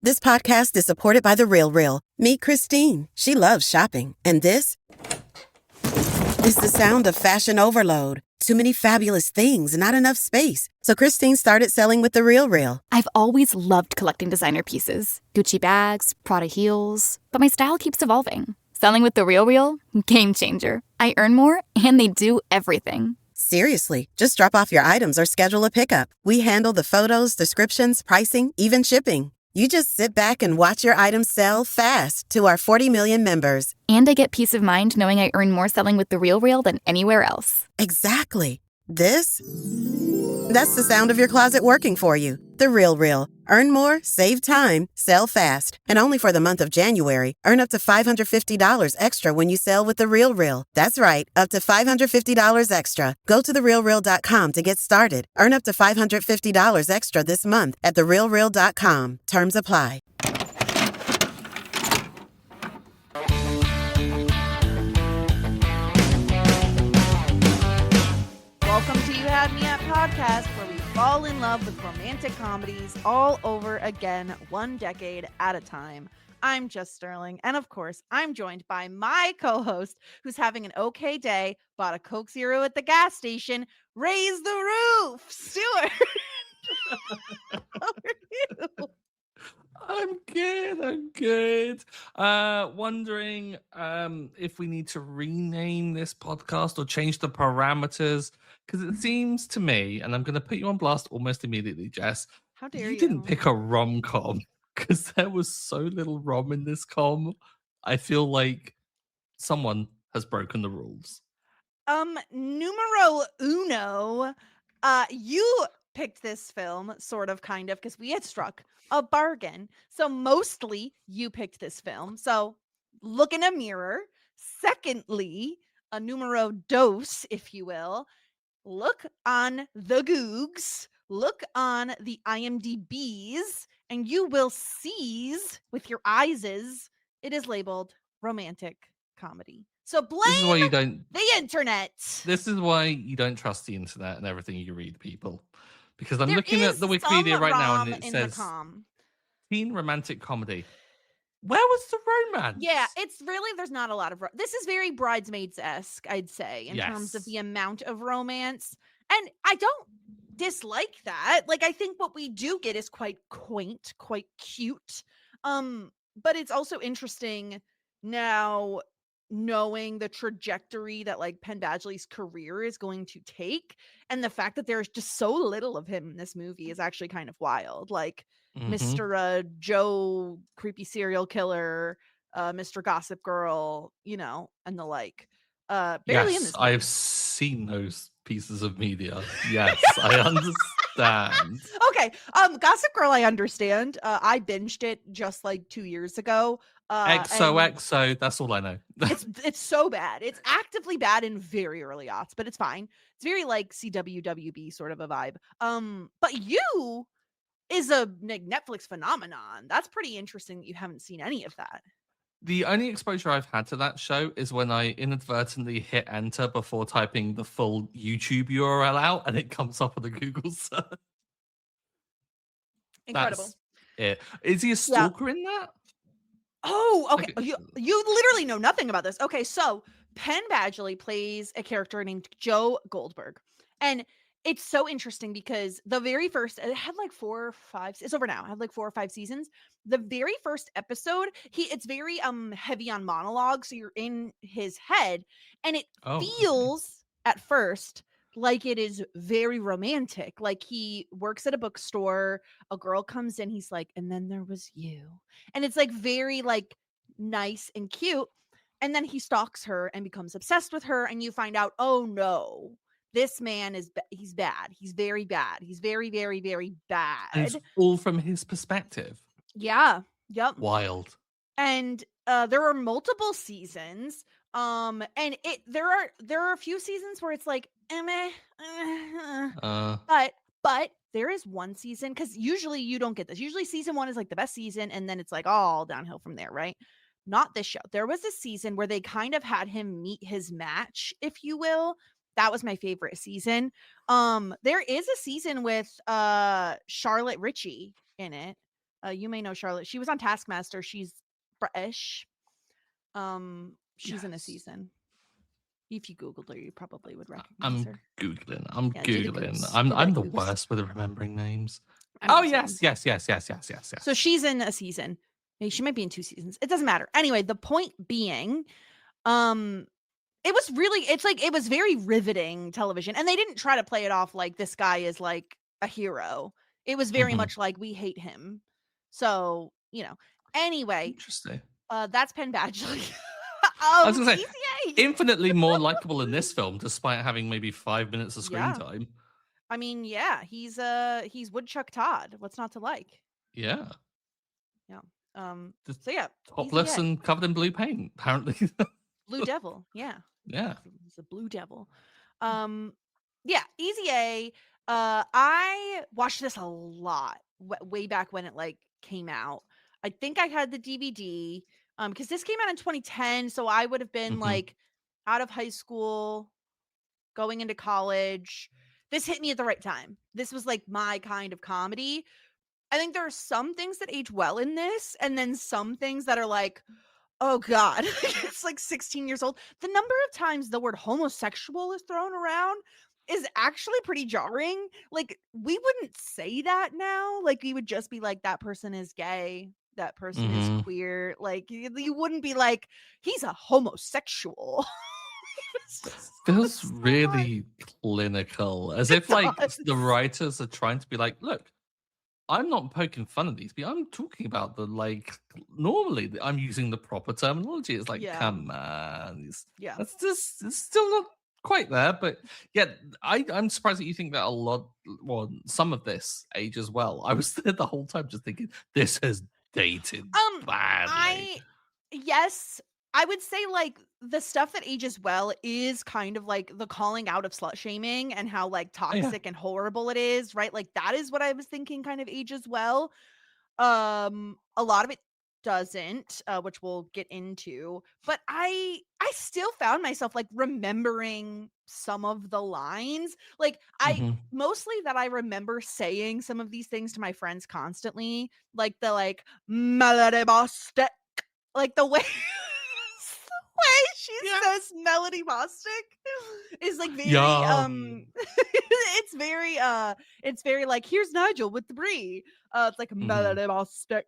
This podcast is supported by The RealReal. Meet Christine. She loves shopping. And this is the sound of fashion overload. Too many fabulous things, not enough space. So Christine started selling with The RealReal. I've always loved collecting designer pieces. Gucci bags, Prada heels. But my style keeps evolving. Selling with The RealReal? Game changer. I earn more, and they do everything. Seriously, just drop off your items or schedule a pickup. We handle the photos, descriptions, pricing, even shipping. You just sit back and watch your items sell fast to our 40 million members. And I get peace of mind knowing I earn more selling with The RealReal than anywhere else. Exactly. That's the sound of your closet working for you. The RealReal. Earn more, save time, sell fast. And only for the month of January, earn up to $550 extra when you sell with The RealReal. That's right, up to $550 extra. Go to therealreal.com to get started. Earn up to $550 extra this month at therealreal.com. Terms apply. Welcome to You Had Me At Podcast, where we fall in love with romantic comedies all over again, one decade at a time. I'm Jess Sterling, and of course, I'm joined by my co-host, who's having an okay day, bought a Coke Zero at the gas station, raised the roof, Stuart. How are you? I'm good. Wondering if we need to rename this podcast or change the parameters, because it seems to me, and I'm going to put you on blast almost immediately, Jess. How dare you? Didn't pick a rom-com because there was so little rom in this com. I feel like someone has broken the rules. Numero uno, you picked this film, sort of, kind of, because we had struck a bargain. So mostly you picked this film. So look in a mirror. Secondly, a numero dos, if you will. Look on the Googs, look on the IMDb's, and you will seize with your eyes. It is labeled romantic comedy. So blame This is why you don't. the internet. This is why you don't trust the internet and everything you read, people. Because I'm There looking at the is Wikipedia some right now, rom and it in says the com. teen romantic comedy. Where was the romance? Yeah, it's really, there's not a lot of this is very Bridesmaids-esque, I'd say, in terms of Yes. the amount of romance. And I don't dislike that. Like, I think what we do get is quite quaint, quite cute. But it's also interesting now knowing the trajectory that like Penn Badgley's career is going to take, and the fact that there's just so little of him in this movie is actually kind of wild. Like Mhm. Mr. Joe, creepy serial killer, Mr. Gossip Girl, you know, and the like. Barely in Yes, this I movie. have seen those pieces of media. Yes, I understand. Okay, Gossip Girl, I understand. I binged it just like 2 years ago. And XOXO, that's all I know. it's so bad. It's actively bad in very early aughts, but it's fine. It's very like CWWB sort of a vibe. But You is a Netflix phenomenon. That's pretty interesting that you haven't seen any of that. The only exposure I've had to that show is when I inadvertently hit enter before typing the full YouTube URL out, and it comes up on the Google search. Incredible. That's it. Is he a stalker in that? Oh, okay. Like, You literally know nothing about this. Okay, so Penn Badgley plays a character named Joe Goldberg. And it's so interesting because the very first, it had like 4 or 5, it's over now. It had like 4 or 5 seasons. The very first episode, it's very heavy on monologue, so you're in his head, and it feels at first like it is very romantic. Like he works at a bookstore, a girl comes in, he's like, and then there was you. And it's like very like nice and cute. And then he stalks her and becomes obsessed with her, and you find out, oh no, this man is he's bad. He's very bad. He's very, very, very bad. And it's all from his perspective. Yeah. Yep. Wild. And there are multiple seasons. And there are a few seasons where it's like, but there is one season, because usually you don't get this. Usually season 1 is like the best season, and then it's like all downhill from there, right? Not this show. There was a season where they kind of had him meet his match, if you will. That was my favorite season. There is a season with Charlotte Ritchie in it. You may know Charlotte. She was on Taskmaster. She's British. She's in a Yes. season. If you Googled her, you probably would recognize I'm her. Googling. Yeah, do the Googling. Googs. I'm Do I'm the Googs. worst with remembering names. I'm Oh, the same. yes. So she's in a season. Maybe she might be in 2 seasons. It doesn't matter. Anyway, the point being, it was very riveting television. And they didn't try to play it off like this guy is like a hero. It was very Mhm. much like we hate him. So, anyway, Interesting. that's Penn Badgley. I was gonna say, ECA. infinitely more likable in this film, despite having maybe 5 minutes of screen Yeah. time. I mean, yeah, he's Woodchuck Todd. What's not to like? Yeah. Yeah. Just So yeah, topless ECA. and covered in blue paint, apparently. Blue Devil. Yeah. Yeah. He's a Blue Devil. Yeah, Easy A. I watched this a lot way back when it like came out. I think I had the DVD because this came out in 2010, so I would have been Mhm. like out of high school, going into college. This hit me at the right time. This was like my kind of comedy. I think there are some things that age well in this, and then some things that are like, oh God, it's like 16 years old. The number of times the word homosexual is thrown around is actually pretty jarring. Like, we wouldn't say that now. Like, we would just be like, that person is gay. That person is Mhm. queer. Like, you wouldn't be like, he's a homosexual. Feels So much. really clinical, as if like the does. writers are trying to be like, look, I'm not poking fun at these people. I'm talking about the like normally I'm using the proper terminology. It's like, Yeah. come on, Yeah. that's just it's still not quite there. But yeah, I'm surprised that you think that some of this ages well. I was there the whole time just thinking this has dated badly. Yes, I would say like the stuff that ages well is kind of like the calling out of slut shaming and how like Oh, yeah. toxic and horrible it is, right? Like that is what I was thinking kind of ages well. A lot of it doesn't, which we'll get into, but I still found myself like remembering some of the lines. Like I Mhm. mostly that I remember saying some of these things to my friends constantly, like the like melody bostic, like the way the way she Yeah. says melody bostic is like very Yum. it's very like here's Nigel with the brie. It's like Mhm. melody bostic.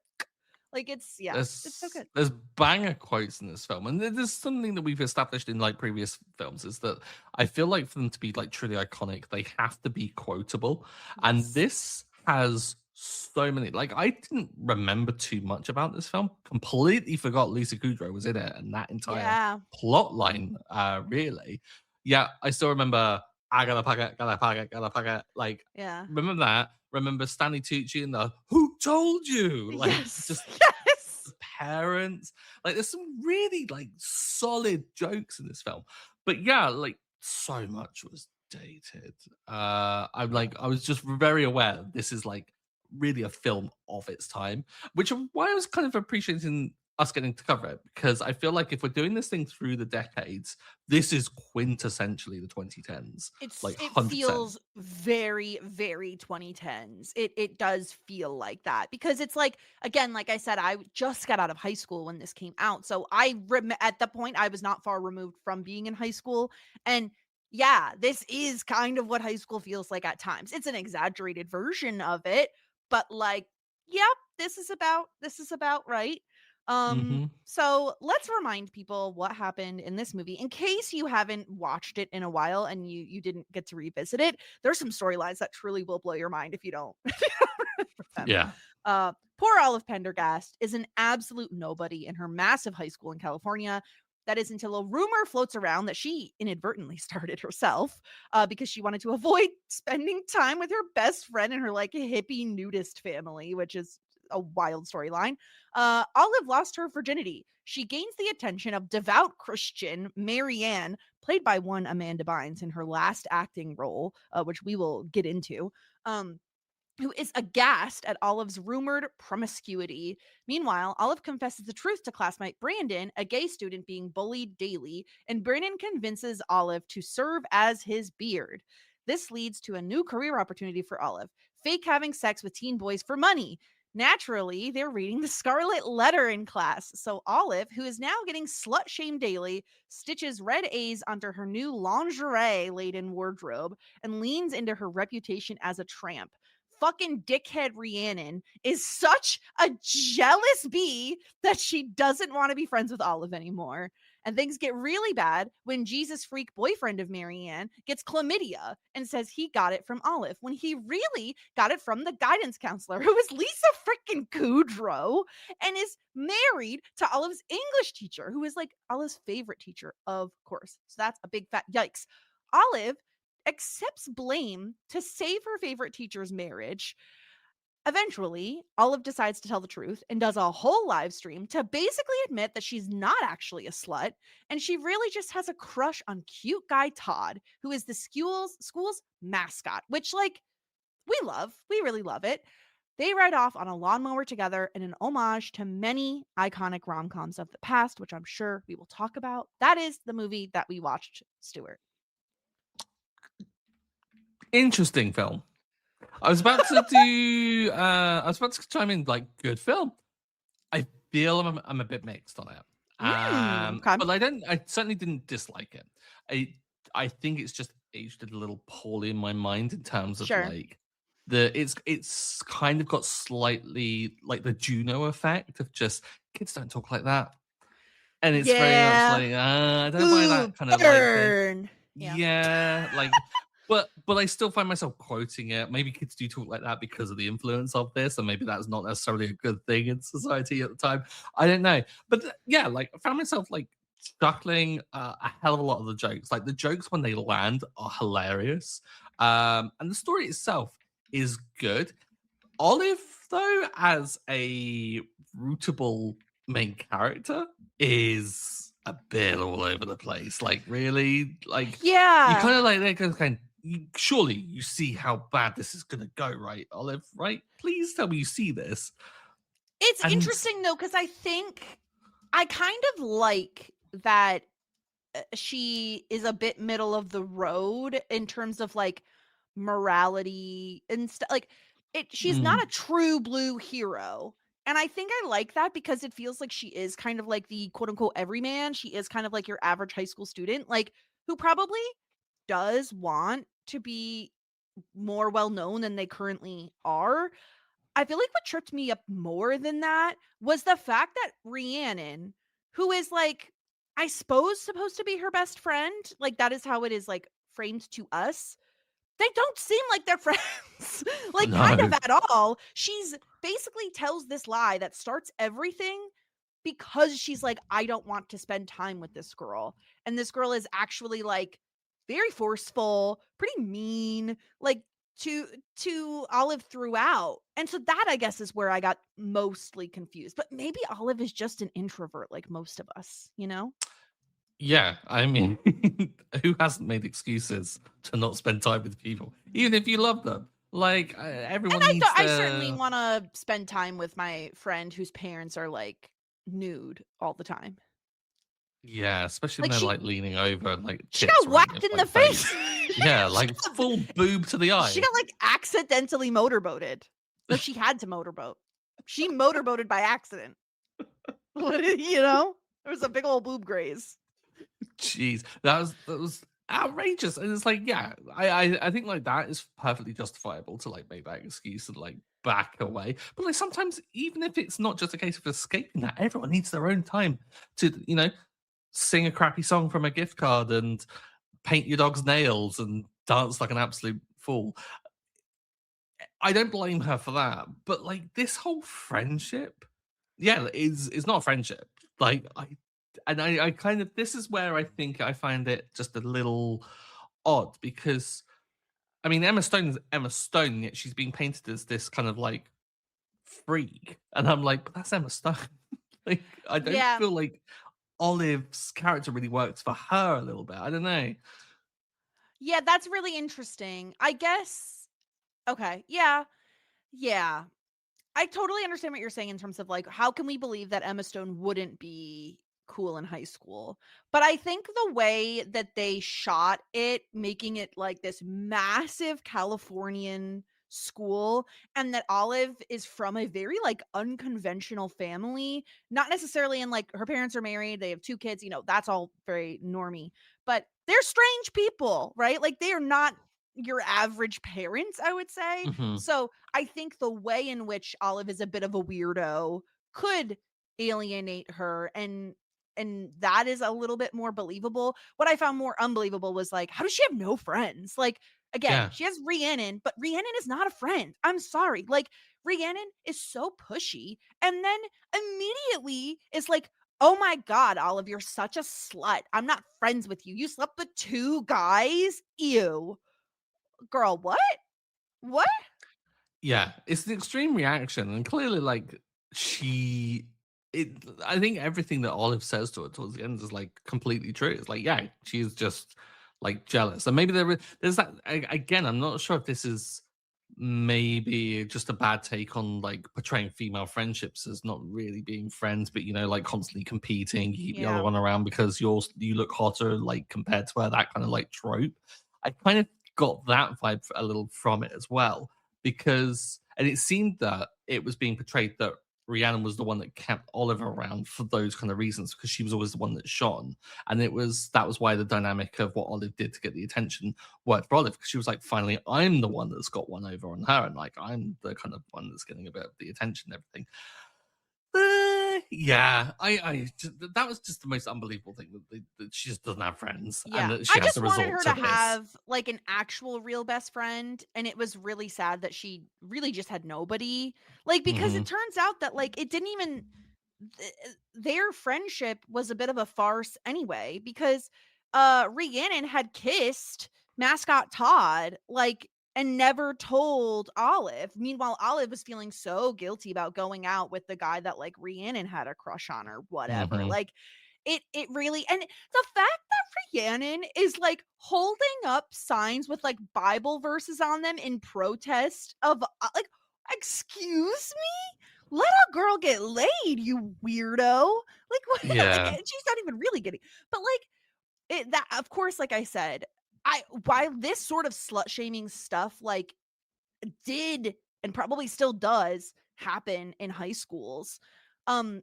Like it's so There's good. there's banger quotes in this film, and there's something that we've established in like previous films is that I feel like for them to be like truly iconic, they have to be quotable, and Yes. this has so many. Like I didn't remember too much about this film. Completely forgot Lisa Kudrow was in it, and that entire Yeah. plot line. Really, yeah, I still remember. I gotta pack it, gotta pack it, gotta pack it. Like Yeah. remember that. Remember Stanley Tucci and the "Who told you?" Like Yes. just Yes. parents. Like there's some really like solid jokes in this film. But yeah, like so much was dated. I was just very aware this is like really a film of its time, which is why I was kind of appreciating us getting to cover it because I feel like if we're doing this thing through the decades, this is quintessentially the 2010s. Like It 100%. feels very, very 2010s. It does feel like that because it's like again, like I said, I just got out of high school when this came out, so at the point I was not far removed from being in high school, and yeah, this is kind of what high school feels like at times. It's an exaggerated version of it, but like, yep, this is about right. Hmm. So let's remind people what happened in this movie in case you haven't watched it in a while and you didn't get to revisit it. There's some storylines that truly will blow your mind if you don't, if you don't remember them. Yeah. Poor Olive Pendergast is an absolute nobody in her massive high school in California. That is until a rumor floats around that she inadvertently started herself because she wanted to avoid spending time with her best friend and her like hippie nudist family, which is a wild storyline. Olive lost her virginity. She gains the attention of devout Christian Marianne, played by one Amanda Bynes in her last acting role, which we will get into. Who is aghast at Olive's rumored promiscuity. Meanwhile, Olive confesses the truth to classmate Brandon, a gay student being bullied daily, and Brandon convinces Olive to serve as his beard. This leads to a new career opportunity for Olive, fake having sex with teen boys for money. Naturally, they're reading the Scarlet Letter in class. So Olive, who is now getting slut shamed daily, stitches red A's onto her new lingerie-laden wardrobe and leans into her reputation as a tramp. Fucking dickhead Rhiannon is such a jealous bee that she doesn't want to be friends with Olive anymore. And things get really bad when Jesus freak boyfriend of Marianne gets chlamydia and says he got it from Olive when he really got it from the guidance counselor, who is Lisa freaking Kudrow and is married to Olive's English teacher, who is like Olive's favorite teacher, of course. So that's a big fat yikes. Olive accepts blame to save her favorite teacher's marriage. Eventually, Olive decides to tell the truth and does a whole live stream to basically admit that she's not actually a slut and she really just has a crush on cute guy Todd, who is the school's mascot, which like we love. We really love it. They ride off on a lawnmower together in an homage to many iconic rom-coms of the past, which I'm sure we will talk about. That is the movie that we watched, Stuart. Interesting film. I was about to chime in like good film. I feel I'm a bit mixed on it. Okay. But I certainly didn't dislike it. I think it's just aged a little poorly in my mind in terms of Sure. like it's kind of got slightly like the Juno effect of just kids don't talk like that. And it's very much like, I don't buy that kind of like thing. Yeah, like but I still find myself quoting it. Maybe kids do talk like that because of the influence of this, and maybe that's not necessarily a good thing in society at the time. I don't know. But yeah, like I found myself like chuckling a hell of a lot of the jokes. Like the jokes when they land are hilarious. And the story itself is good. Olive, though, as a rootable main character, is a bit all over the place. Like, really? Like, you kind of like, they're kind surely you see how bad this is going to go, right, Olive? Right? Please tell me you see this. It's interesting, though, because I think I kind of like that she is a bit middle of the road in terms of like morality and stuff. Like, she's not a true blue hero. And I think I like that because it feels like she is kind of like the quote unquote everyman. She is kind of like your average high school student, like who probably does want to be more well known than they currently are. I feel like what tripped me up more than that was the fact that Rhiannon, who is like, I suppose supposed to be her best friend, like that is how it is like framed to us. They don't seem like they're friends, like kind of at all. She's basically tells this lie that starts everything because she's like, I don't want to spend time with this girl. And this girl is actually like very forceful, pretty mean, like to Olive throughout. And so that I guess is where I got mostly confused. But maybe Olive is just an introvert like most of us, you know? Yeah, I mean, who hasn't made excuses to not spend time with people, even if you love them? Like everyone needs I certainly want to spend time with my friend whose parents are like nude all the time. Yeah, especially when they're like leaning over and like she got whacked in the face. Yeah, like full boob to the eye. She got like accidentally motorboated. No, she had to motorboat. She motorboated by accident. You know, there was a big old boob graze. Jeez, that was outrageous. And it's like, yeah, I think like that is perfectly justifiable to like make that excuse and like back away. But like sometimes, even if it's not just a case of escaping that, everyone needs their own time to, you know, sing a crappy song from a gift card and paint your dog's nails and dance like an absolute fool. I don't blame her for that. But like this whole friendship, yeah, is not a friendship. Like I kind of, this is where I think I find it just a little odd because I mean Emma Stone is Emma Stone, yet she's being painted as this kind of like freak, and I'm like, but that's Emma Stone. Like I don't feel like Olive's character really works for her a little bit. I don't know. Yeah, that's really interesting. I guess. Okay. Yeah. Yeah. I totally understand what you're saying in terms of like, how can we believe that Emma Stone wouldn't be cool in high school? But I think the way that they shot it, making it like this massive Californian school, and that Olive is from a very like unconventional family, not necessarily in like her parents are married, they have 2 kids, that's all very normy, but they're strange people, right? Like they are not your average parents, I would say. Mhm. So I think the way in which Olive is a bit of a weirdo could alienate her, and that is a little bit more believable. What I found more unbelievable was like, how does she have no friends? Like, again, Yeah. she has Rhiannon, but Rhiannon is not a friend. I'm sorry. Like, Rhiannon is so pushy, and then immediately is like, oh my God, Olive, you're such a slut. I'm not friends with you. You slept with 2 guys? Ew. Girl, what? What? Yeah, it's an extreme reaction, and clearly, like she, it. I think everything that Olive says to her towards the end is like completely true. It's like, yeah, she's just like jealous, and maybe there's that again. I'm not sure if this is maybe just a bad take on like portraying female friendships as not really being friends, but like constantly competing. You keep the other Yeah. one around because you look hotter, like compared to her. That kind of like trope. I kind of got that vibe a little from it as well because and it seemed that it was being portrayed that Rhiannon was the one that kept Oliver around for those kind of reasons because she was always the one that shone, and that was why the dynamic of what Olive did to get the attention worked for Olive because she was like, finally, I'm the one that's got one over on her, and like I'm the kind of one that's getting a bit of the attention and everything. Yeah, that was just the most unbelievable thing that she just doesn't have friends and Yeah. that she I has to just wanted resort her to to this. have like an actual real best friend, and it was really sad that she really just had nobody. Like, because Hmm. it turns out that like it didn't even their friendship was a bit of a farce anyway, because Rhiannon had kissed mascot Todd, like, and never told Olive. Meanwhile, Olive was feeling so guilty about going out with the guy that like Rhiannon had a crush on or whatever. Hmm. Like, it really, and the fact that Rhiannon is like holding up signs with like Bible verses on them in protest of like, excuse me, let a girl get laid, you weirdo. Like, what? Like, Yeah. she's not even really getting, but like that. Of course, like I said, I while this sort of slut shaming stuff like did and probably still does happen in high schools,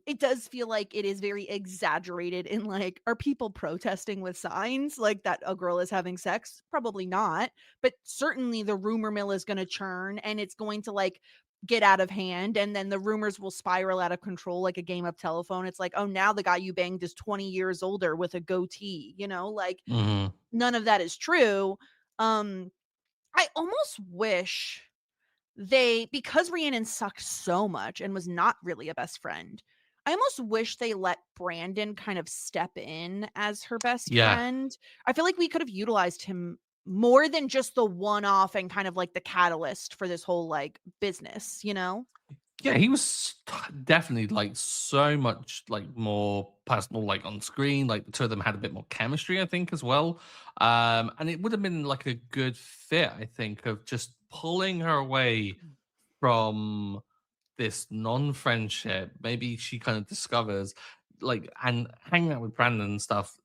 it does feel like it is very exaggerated in like, are people protesting with signs like that a girl is having sex? Probably not, but certainly the rumor mill is going to churn, and it's going to like get out of hand, and then the rumors will spiral out of control like a game of telephone. It's like, oh, now the guy you banged is 20 years older with a goatee, like Hmm. none of that is true. um I almost wish because Rhiannon sucked so much and was not really a best friend, I almost wish they let Brandon kind of step in as her best Yeah. friend. I feel like we could have utilized him more than just the one-off and kind of like the catalyst for this whole like business. Yeah, he was definitely like so much like more personal, like on screen. Like the two of them had a bit more chemistry, I think, as well. And it would have been like a good fit, I think, of just pulling her away from this non-friendship. Maybe she kind of discovers like and hanging out with Brandon and stuff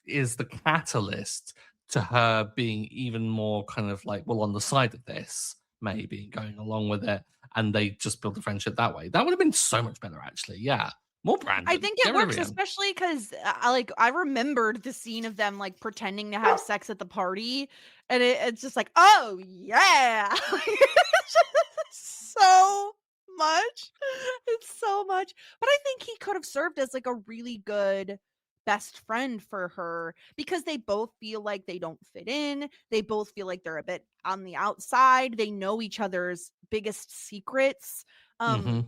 is the catalyst to her being even more kind of like, well, on the side of this, maybe going along with it, and they just build a friendship that way. That would have been so much better, actually. Yeah, more I Brandon. think Get it rid of works, him. especially because I remembered the scene of them like pretending to have sex at the party, and it's just like, oh yeah, it's just so much, it's so much. But I think he could have served as like a really good best friend for her, because they both feel like they don't fit in. They both feel like they're a bit on the outside. They know each other's biggest secrets. Um, Hmm.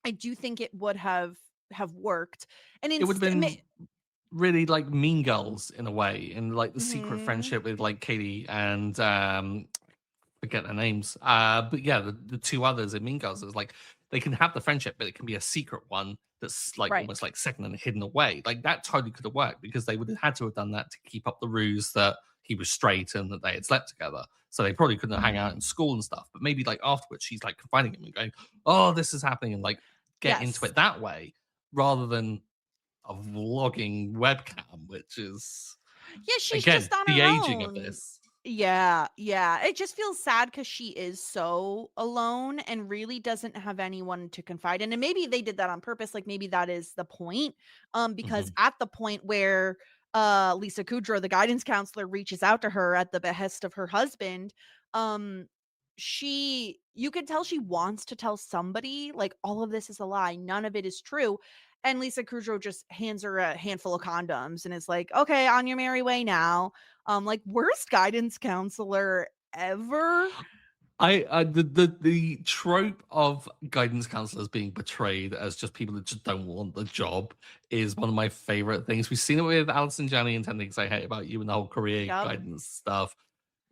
I do think it would have worked. And It would have instead, been really like Mean Girls in a way, and like the secret mhm, friendship with like Katie and forget their names. But yeah, the two others in Mean Girls is like they can have the friendship, but it can be a secret one that's like right. almost like second and hidden away. Like that totally could have worked because they would have had to have done that to keep up the ruse that he was straight and that they had slept together. So they probably couldn't hang out in school and stuff. But maybe like afterwards, she's like confiding him and going, "Oh, this is happening," and like get into Yes. it that way rather than a vlogging webcam, which is Yeah, she's again just on the her aging of own. this. Yeah, yeah. It just feels sad because she is so alone and really doesn't have anyone to confide in. And maybe they did that on purpose. Like maybe that is the point. Because Mhm. at the point where Lisa Kudrow, the guidance counselor, reaches out to her at the behest of her husband, um, you can tell she wants to tell somebody, like, all of this is a lie, none of it is true. And Lisa Kudrow just hands her a handful of condoms and is like, okay, on your merry way now. Like, worst guidance counselor ever. The trope of guidance counselors being portrayed as just people that just don't want the job is one of my favorite things. We've seen it with Alison Janney and 10 Things I Hate About You and the whole career Yep, guidance stuff.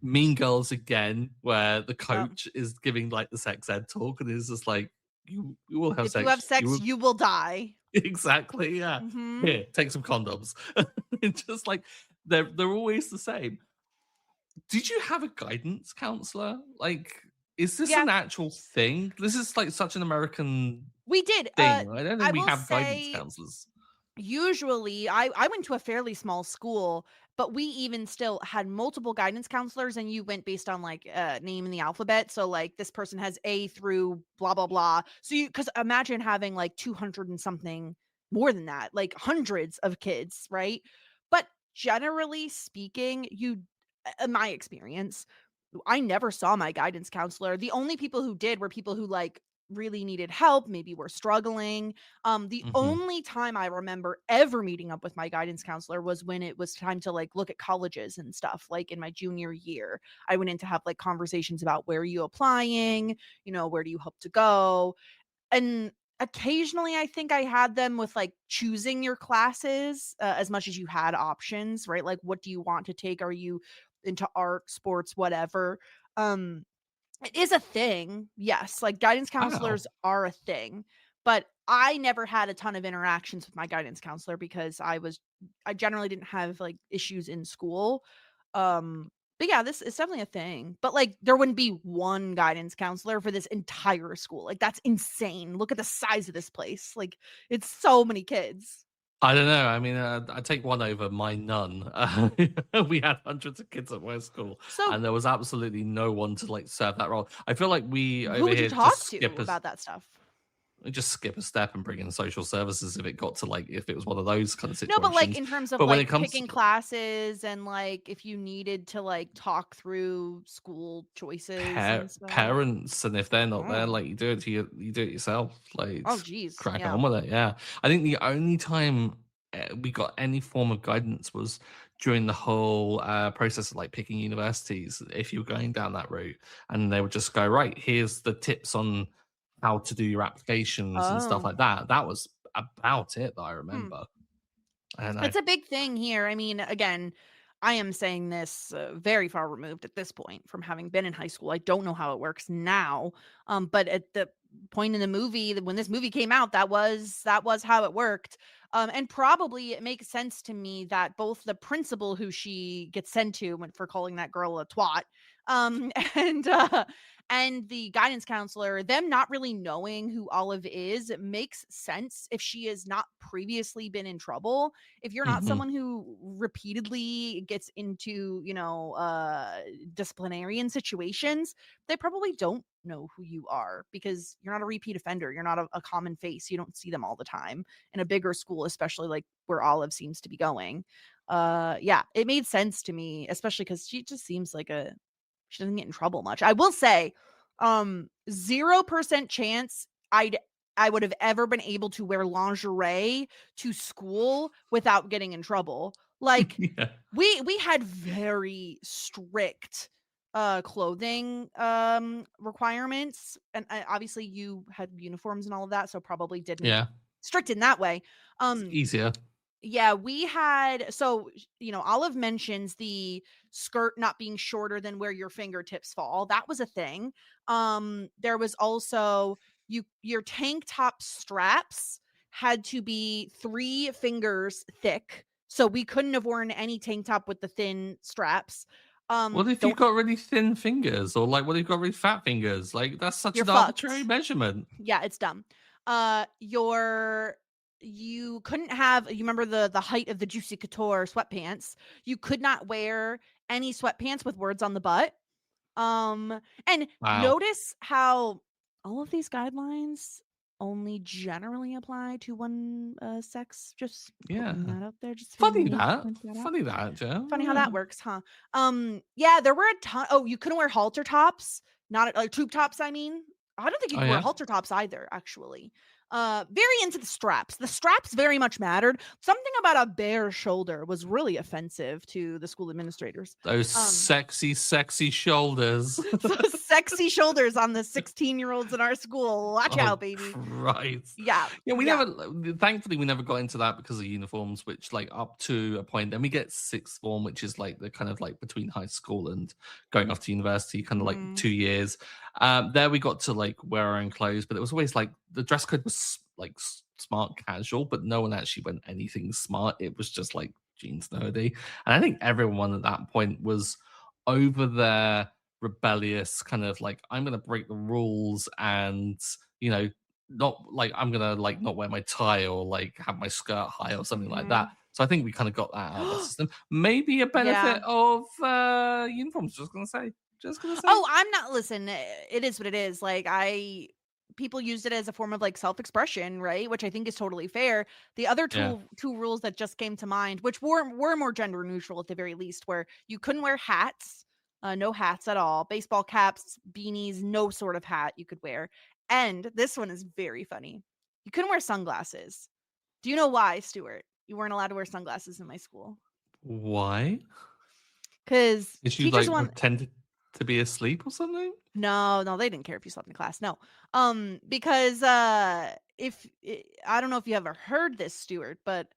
Mean Girls again, where the yep. coach is giving like the sex ed talk and is just like, you will have If you have sex. You sex, will you will die. exactly, yeah. Mhm. Here, take some condoms. It's just like they're always the same. Did you have a guidance counselor? Like, is this Yeah, an actual thing? This is like such an American we did. thing. I don't I think we will have guidance say counselors. usually I went to a fairly small school, but we even still had multiple guidance counselors and you went based on like name in the alphabet. So like this person has A through blah blah blah. So you cuz imagine having like 200 and something, more than that, like hundreds of kids, right? But generally speaking, in my experience, I never saw my guidance counselor. The only people who did were people who like really needed help, maybe were struggling. The Mhm, only time I remember ever meeting up with my guidance counselor was when it was time to like look at colleges and stuff. Like in my junior year, I went in to have like conversations about where are you applying, where do you hope to go? And occasionally I think I had them with like choosing your classes, as much as you had options, right? Like what do you want to take? Are you into art, sports, whatever? Um it is a thing. Yes, like guidance wow. counselors are a thing, but I never had a ton of interactions with my guidance counselor because I generally didn't have like issues in school. Um but yeah, this is definitely a thing. But like there wouldn't be one guidance counselor for this entire school. Like that's insane. Look at the size of this place. Like it's so many kids. I don't know. I mean, I take one over my none. We had hundreds of kids at my school, So and there was absolutely no one to like serve that role. I feel like we who over would you here talk to about that stuff? just skip a step and bring in social services if it got to like if it was one of those kind of No, but, like, situations. in terms of, But when like, it comes to picking classes and, like, if you needed to, like, talk through school choices and stuff. parents, and if they're not there, Oh. like you do it yourself, like Oh, geez, crack yeah. on with it. Yeah, I think the only time we got any form of guidance was during the whole process of like picking universities. If you were going down that route, and they would just go, right, here's the tips on how to do your applications and stuff Oh. like that. That was about it that I Hmm. remember. I don't know. It's a big thing here. I mean, again, I am saying this very far removed at this point from having been in high school. I don't know how it works now. But at the point in the movie when this movie came out, that was how it worked. And probably it makes sense to me that both the principal who she gets sent to for calling that girl a twat, and and the guidance counselor, them not really knowing who Olive is, it makes sense if she has not previously been in trouble. If you're not Hmm. someone who repeatedly gets into, disciplinarian situations, they probably don't know who you are because you're not a repeat offender. You're not a common face. You don't see them all the time in a bigger school, especially like where Olive seems to be going. Yeah, it made sense to me, especially because she just seems like she doesn't get in trouble much. I will say, 0% chance I would have ever been able to wear lingerie to school without getting in trouble. Like, Yeah, we had very strict, clothing, requirements, and, obviously you had uniforms and all of that, so probably didn't yeah, strict in that way. it's Um, easier. yeah, we had Olive mentions the skirt not being shorter than where your fingertips fall. That was a thing. There was also your tank top straps had to be 3 fingers thick. So we couldn't have worn any tank top with the thin straps. What if you've Don't got really thin fingers, or like what if you've got really fat fingers? Like that's such You're an arbitrary fucked. measurement. Yeah, it's dumb. Your you couldn't have, you remember the height of the Juicy Couture sweatpants. You could not wear any sweatpants with words on the butt. And Wow. notice how all of these guidelines only generally apply to one sex. Just Yeah. putting that out there. Just Funny feeling the need to that. point that out. Funny that, Joe. Funny how Yeah. that works, huh? Yeah, there were a ton. Oh, you couldn't wear halter tops, not like tube tops. I mean, I don't think you Oh, could wear yeah? halter tops either. Actually, very into the straps. The straps very much mattered. Something about a bare shoulder was really offensive to the school administrators. Those Um, sexy, sexy shoulders. so sexy shoulders on the 16-year-olds in our school. Watch Oh, out, baby. Christ. Yeah, Yeah, we yeah. never, thankfully, we never got into that because of uniforms, which, like, up to a point, then we get sixth form, which is like the kind of like between high school and going off to university, kind of like Mhm. 2 years. There we got to like wear our own clothes, but it was always like the dress code was like smart casual, but no one actually went anything smart. It was just like jeans and a hoodie. And I think everyone at that point was over their rebellious kind of like, I'm going to break the rules and, you know, not like I'm gonna like not wear my tie or like have my skirt high or something like that. Mhm. So I think we kind of got that out of our system. Maybe a Yeah. benefit of uniforms. Just gonna say. Just gonna say. Oh, I'm not, listen, it is what it is. Like, people used it as a form of like self-expression, right? Which I think is totally fair. The other Yeah. two rules that just came to mind, which were more gender neutral at the very least, where you couldn't wear hats, no hats at all, baseball caps, beanies, no sort of hat you could wear. And this one is very funny. You couldn't wear sunglasses. Do you know why, Stuart? You weren't allowed to wear sunglasses in my school? Why? Because Did you teachers like want pretend to be asleep or something? No, they didn't care if you slept in class. No. Because if I don't know if you ever heard this, Stuart, but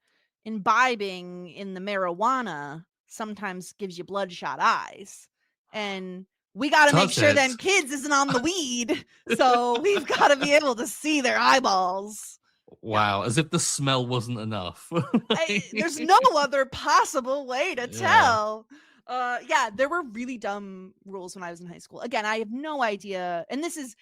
imbibing in the marijuana sometimes gives you bloodshot eyes. And we got to make Does sure it? them kids isn't on the weed. So we've got to be able to see their eyeballs. Yeah. Wow, as if the smell wasn't enough. There's no other possible way to Yeah. tell. Yeah, there were really dumb rules when I was in high school. Again, I have no idea. And this is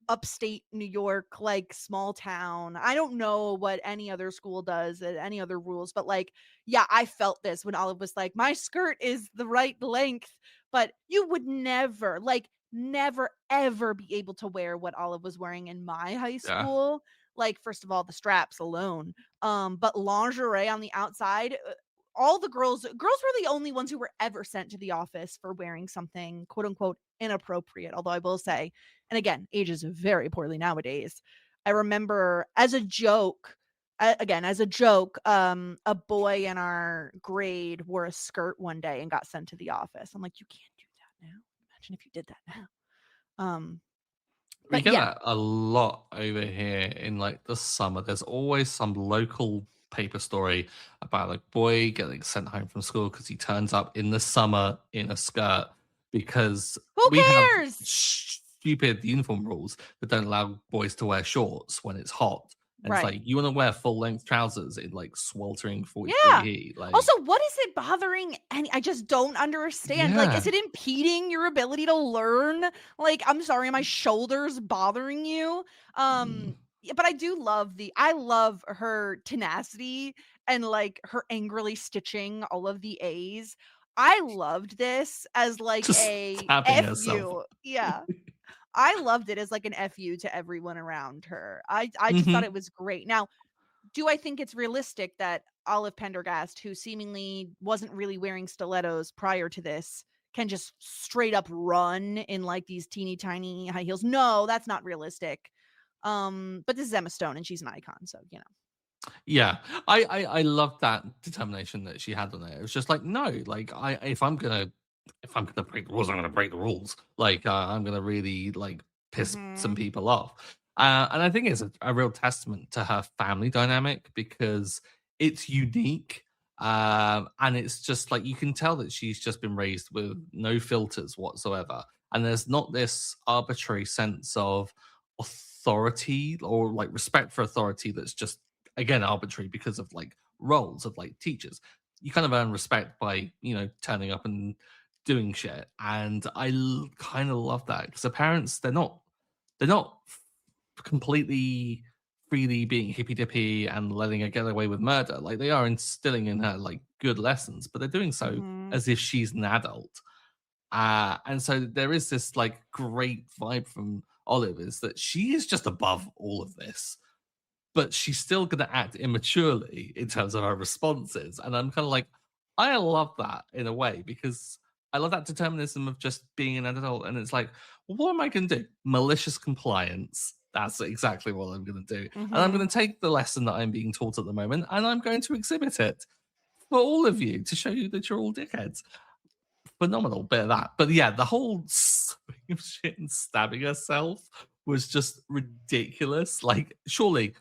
upstate New York, like small town. I don't know what any other school does, any other rules, but like, yeah, I felt this when Olive was like, my skirt is the right length, but you would never, like, never ever be able to wear what Olive was wearing in my high Yeah. school. Like, first of all, the straps alone, but lingerie on the outside. All the girls were the only ones who were ever sent to the office for wearing something quote unquote inappropriate. Although I will say, and again, ages very poorly nowadays. I remember as a joke, a boy in our grade wore a skirt one day and got sent to the office. I'm like, you can't do that now. Imagine if you did that now. We But get yeah. that a lot over here in like the summer. There's always some local paper story about a boy getting sent home from school because he turns up in the summer in a skirt because Who we have cares? stupid uniform rules that don't allow boys to wear shorts when it's hot. And it's Right. like, you want to wear full length trousers in like sweltering 40 Yeah. degree heat. Like, Also, what is it bothering I just don't understand. Like, yeah. is it impeding your ability to learn? Like, I'm sorry, my shoulders bothering you? Yeah, but I love her tenacity and like her angrily stitching all of the A's. I loved this as like Just a tapping F herself. you. Yeah. I loved it as like an F you to everyone around her. I just thought Mhm. it was great. Now, do I think it's realistic that Olive Pendergast, who seemingly wasn't really wearing stilettos prior to this, can just straight up run in like these teeny tiny high heels? No, that's not realistic. But this is Emma Stone and she's an icon, so you know. Yeah, I love that determination that she had on it. It was just like, no, like if I'm gonna break the rules, I'm gonna break the rules. Like I'm gonna really like piss some Mhm. people off. And I think it's a real testament to her family dynamic because it's unique. And it's just like you can tell that she's just been raised with no filters whatsoever. And there's not this arbitrary sense of authority or like respect for authority that's just again arbitrary because of like roles of like teachers. You kind of earn respect by turning up and doing shit, and I kind of love that because the parents they're not completely freely being hippy dippy and letting her get away with murder. Like they are instilling in her like good lessons, but they're doing so Mhm. as if she's an adult. And so there is this like great vibe from Olive is that she is just above all of this, but she's still going to act immaturely in terms of her responses. And I'm kind of like, I love that in a way because I love that determinism of just being an adult. And it's like, well, what am I going to do? Malicious compliance. That's exactly what I'm going to do. And I'm Mhm. going to take the lesson that I'm being taught at the moment and I'm going to exhibit it for all of you to show you that you're all dickheads. Phenomenal bit of that. But yeah, the whole swing of shit and stabbing herself was just ridiculous. Like, surely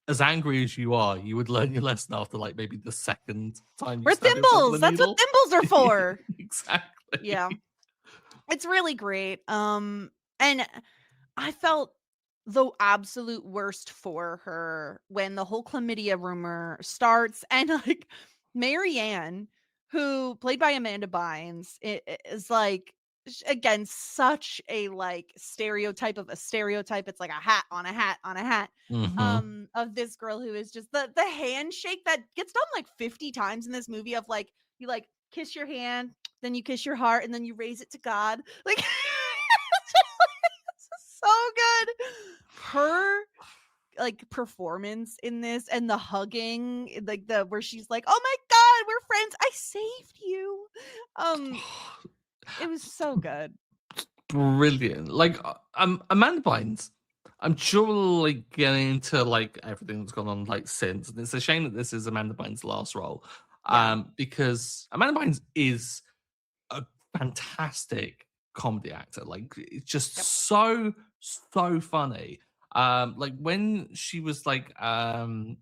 as angry as you are, you would learn your lesson after like maybe the second time you We're stab yourself with thimbles. a That's what needle. thimbles are for. Exactly. Yeah. It's really great. And I felt the absolute worst for her when the whole chlamydia rumor starts and like Marianne, who played by Amanda Bynes, is like again such a like stereotype of a stereotype. It's like a hat on a hat on a hat. Mm-hmm. Of this girl who is just the handshake that gets done like 50 times in this movie of like you like kiss your hand, then you kiss your heart, and then you raise it to God. Like it's so good. Her like performance in this and the hugging, like the where she's like, "Oh my God, we're friends. I saved you." It was so good. Brilliant. Like Amanda Bynes, I'm sure we'll like get into like everything that's gone on like since. And it's a shame that this is Amanda Bynes' last role. Yeah. Because Amanda Bynes is a fantastic comedy actor. Like it's just Yep. so funny. Like when she was like oh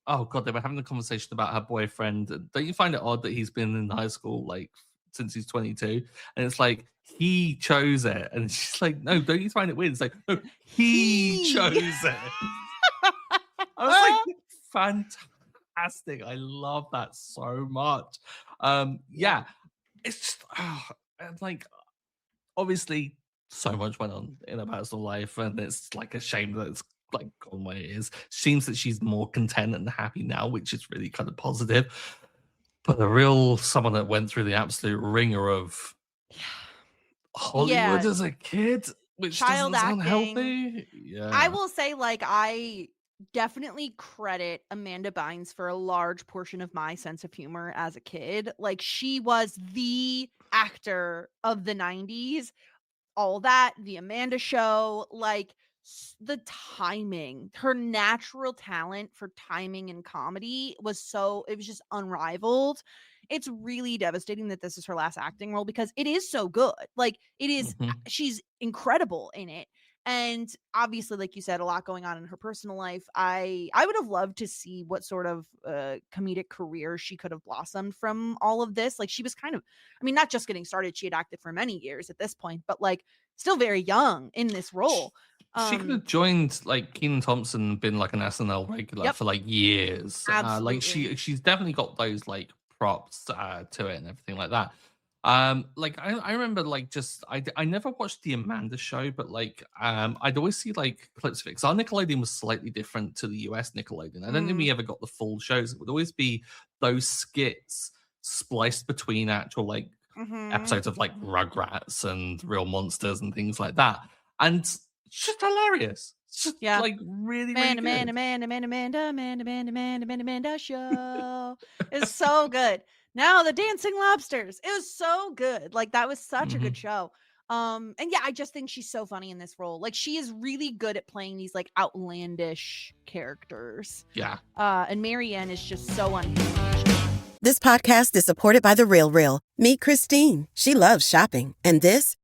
god, they were having a conversation about her boyfriend. Don't you find it odd that he's been in high school like since he's 22? And it's like he chose it, and she's like, no, don't you find it weird? It's like, no, he chose it. I was like, fantastic. I love that so much. Yeah, it's just and like obviously so much went on in her personal life, and it's like a shame that it's like gone where it is. Seems that she's more content and happy now, which is really kind of positive. But the real someone that went through the absolute ringer of Hollywood Yeah, as a kid, which child doesn't sound acting. healthy. I Yeah. will say, like, I definitely credit Amanda Bynes for a large portion of my sense of humor as a kid. Like, she was the actor of the 90s. All that, the Amanda Show, like the timing, her natural talent for timing and comedy was so, it was just unrivaled. It's really devastating that this is her last acting role because it is so good. Like it is, Mhm. she's incredible in it. And obviously, like you said, a lot going on in her personal life. I would have loved to see what sort of comedic career she could have blossomed from all of this. Like she was kind of, I mean, not just getting started, she had acted for many years at this point, but like still very young in this role. She could have joined like Keenan Thompson and been like an SNL regular Yep, for like years. Like absolutely. she's definitely got those like props to it and everything like that. Like I remember like just I never watched the Amanda Show, but like I'd always see like clips of it because our Nickelodeon was slightly different to the US Nickelodeon. I don't think we ever got the full shows. It would always be those skits spliced between actual like Mm-hmm. episodes of like Rugrats and Real Monsters and things like that. And it's just hilarious. It's just Yeah. like really, really Amanda, good. Amanda show is so good. Now the dancing lobsters. It was so good. Like that was such a Mhm. good show. And yeah, I just think she's so funny in this role. Like she is really good at playing these like outlandish characters. Yeah. And Marianne is just so unhinged. This podcast is supported by The Real Real. Meet Christine. She loves shopping. And this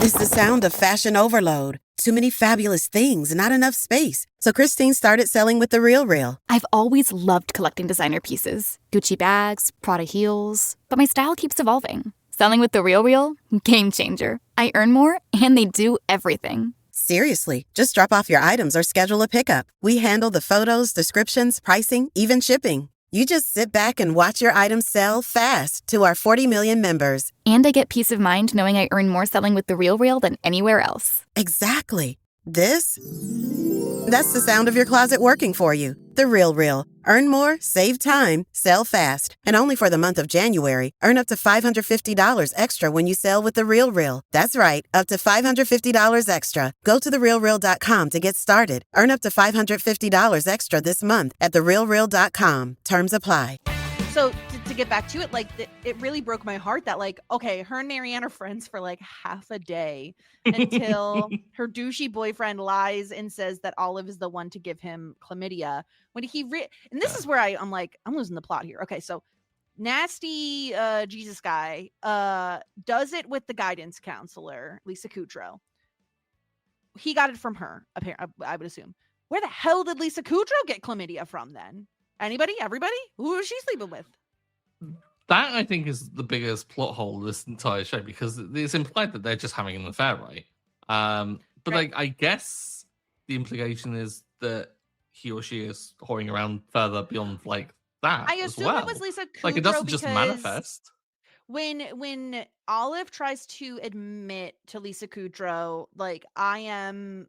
is the sound of fashion overload. Too many fabulous things, not enough space. So Christine started selling with The Real Real. I've always loved collecting designer pieces, Gucci bags, Prada heels, but my style keeps evolving. Selling with The Real Real? Game changer. I earn more, and they do everything. Seriously, just drop off your items or schedule a pickup. We handle the photos, descriptions, pricing, even shipping. You just sit back and watch your items sell fast to our 40 million members. And I get peace of mind knowing I earn more selling with The Real Real than anywhere else. Exactly. This That's the sound of your closet working for you. The Real Real. Earn more, save time, sell fast. And only for the month of January, earn up to $550 extra when you sell with The Real Real. That's right, up to $550 extra. Go to therealreal.com to get started. Earn up to $550 extra this month at therealreal.com. Terms apply. So to get back to it, like it really broke my heart that like, okay, her and Marianne are friends for like half a day until her douchey boyfriend lies and says that Olive is the one to give him chlamydia. When and this is where I'm like, I'm losing the plot here. Okay, so nasty Jesus guy does it with the guidance counselor, Lisa Kudrow. He got it from her, apparently, I would assume. Where the hell did Lisa Kudrow get chlamydia from then? Anybody? Everybody? Who is she sleeping with? That, I think, is the biggest plot hole of this entire show, because it's implied that they're just having an affair, right? But Right. like, I guess the implication is that he or she is whoring around further beyond like that. I as assume well. it was Lisa Kudrow Like, it doesn't because just manifest. when Olive tries to admit to Lisa Kudrow, like, I'm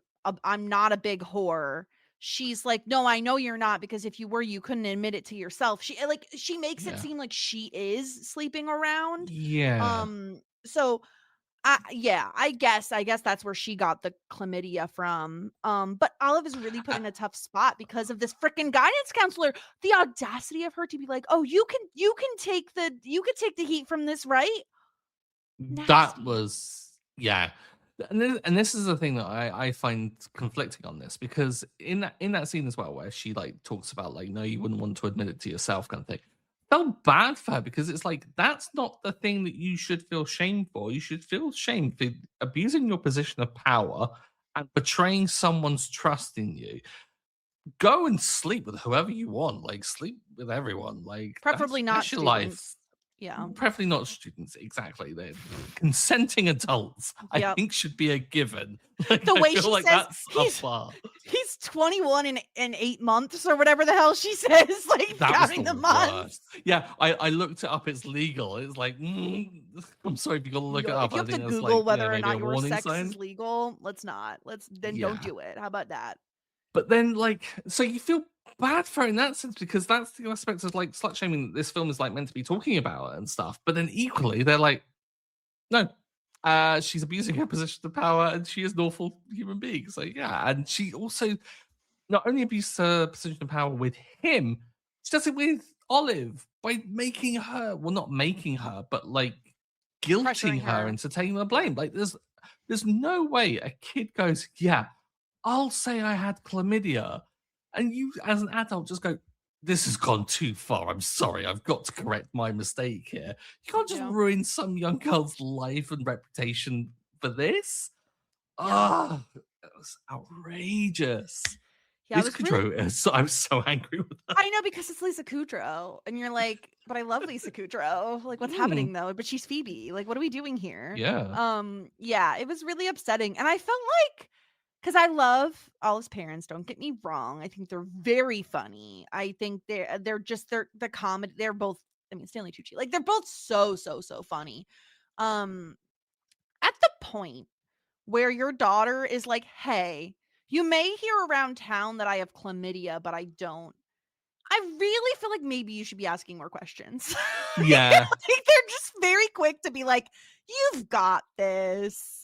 not a big whore. She's like, no, I know you're not, because if you were, you couldn't admit it to yourself. She makes it Yeah. seem like she is sleeping around. Yeah. So I guess that's where she got the chlamydia from. But Olive is really put in a tough spot because of this freaking guidance counselor. The audacity of her to be like, "Oh, you can take the heat from this, right?" That Nasty. was, yeah. And this is the thing that I find conflicting on this, because in that scene as well, where she like talks about like, no, you wouldn't want to admit it to yourself, kind of thing. Felt bad for her, because it's like, that's not the thing that you should feel shame for. You should feel shame for abusing your position of power and betraying someone's trust in you. Go and sleep with whoever you want. Like, sleep with everyone. Like, Preferably not that's your life. students. Yeah. Preferably not students, exactly. They're consenting adults, I Yep. think, should be a given. Like, The I way feel she like says that's a bar. he's 21 in 8 months or whatever the hell she says, like That was counting the the months. worst. Yeah, I looked it up. It's legal. It's like, I'm sorry if you got to look it up. If you I have think to that's Google like, whether or maybe not a your warning sex sign. is legal, don't Yeah. do it. How about that? But then, like, so you feel bad for her in that sense, because that's the aspect of like slut shaming that this film is like meant to be talking about and stuff. But then equally, they're like, no, she's abusing her position of power and she is an awful human being. So yeah, and she also not only abuses her position of power with him, she does it with Olive by making her, well, not making her, but like guilting Pressuring her her. into taking the blame. Like, there's no way a kid goes, yeah, I'll say I had chlamydia, and you as an adult just go, this has gone too far. I'm sorry. I've got to correct my mistake here. You can't just Yeah. ruin some young girl's life and reputation for this. Yeah. Ah, it was outrageous. Yeah, Lisa Kudrow, I was so angry with her. I know, because it's Lisa Kudrow, and you're like, but I love Lisa Kudrow. Like, what's happening though? But she's Phoebe. Like, what are we doing here? Yeah. Yeah, it was really upsetting, and I felt like, because I love Olive's parents. Don't get me wrong. I think they're very funny. I think they're the comedy. They're both. I mean, Stanley Tucci. Like, they're both so funny. At the point where your daughter is like, hey, you may hear around town that I have chlamydia, but I don't. I really feel like maybe you should be asking more questions. Yeah. Like, they're just very quick to be like, you've got this.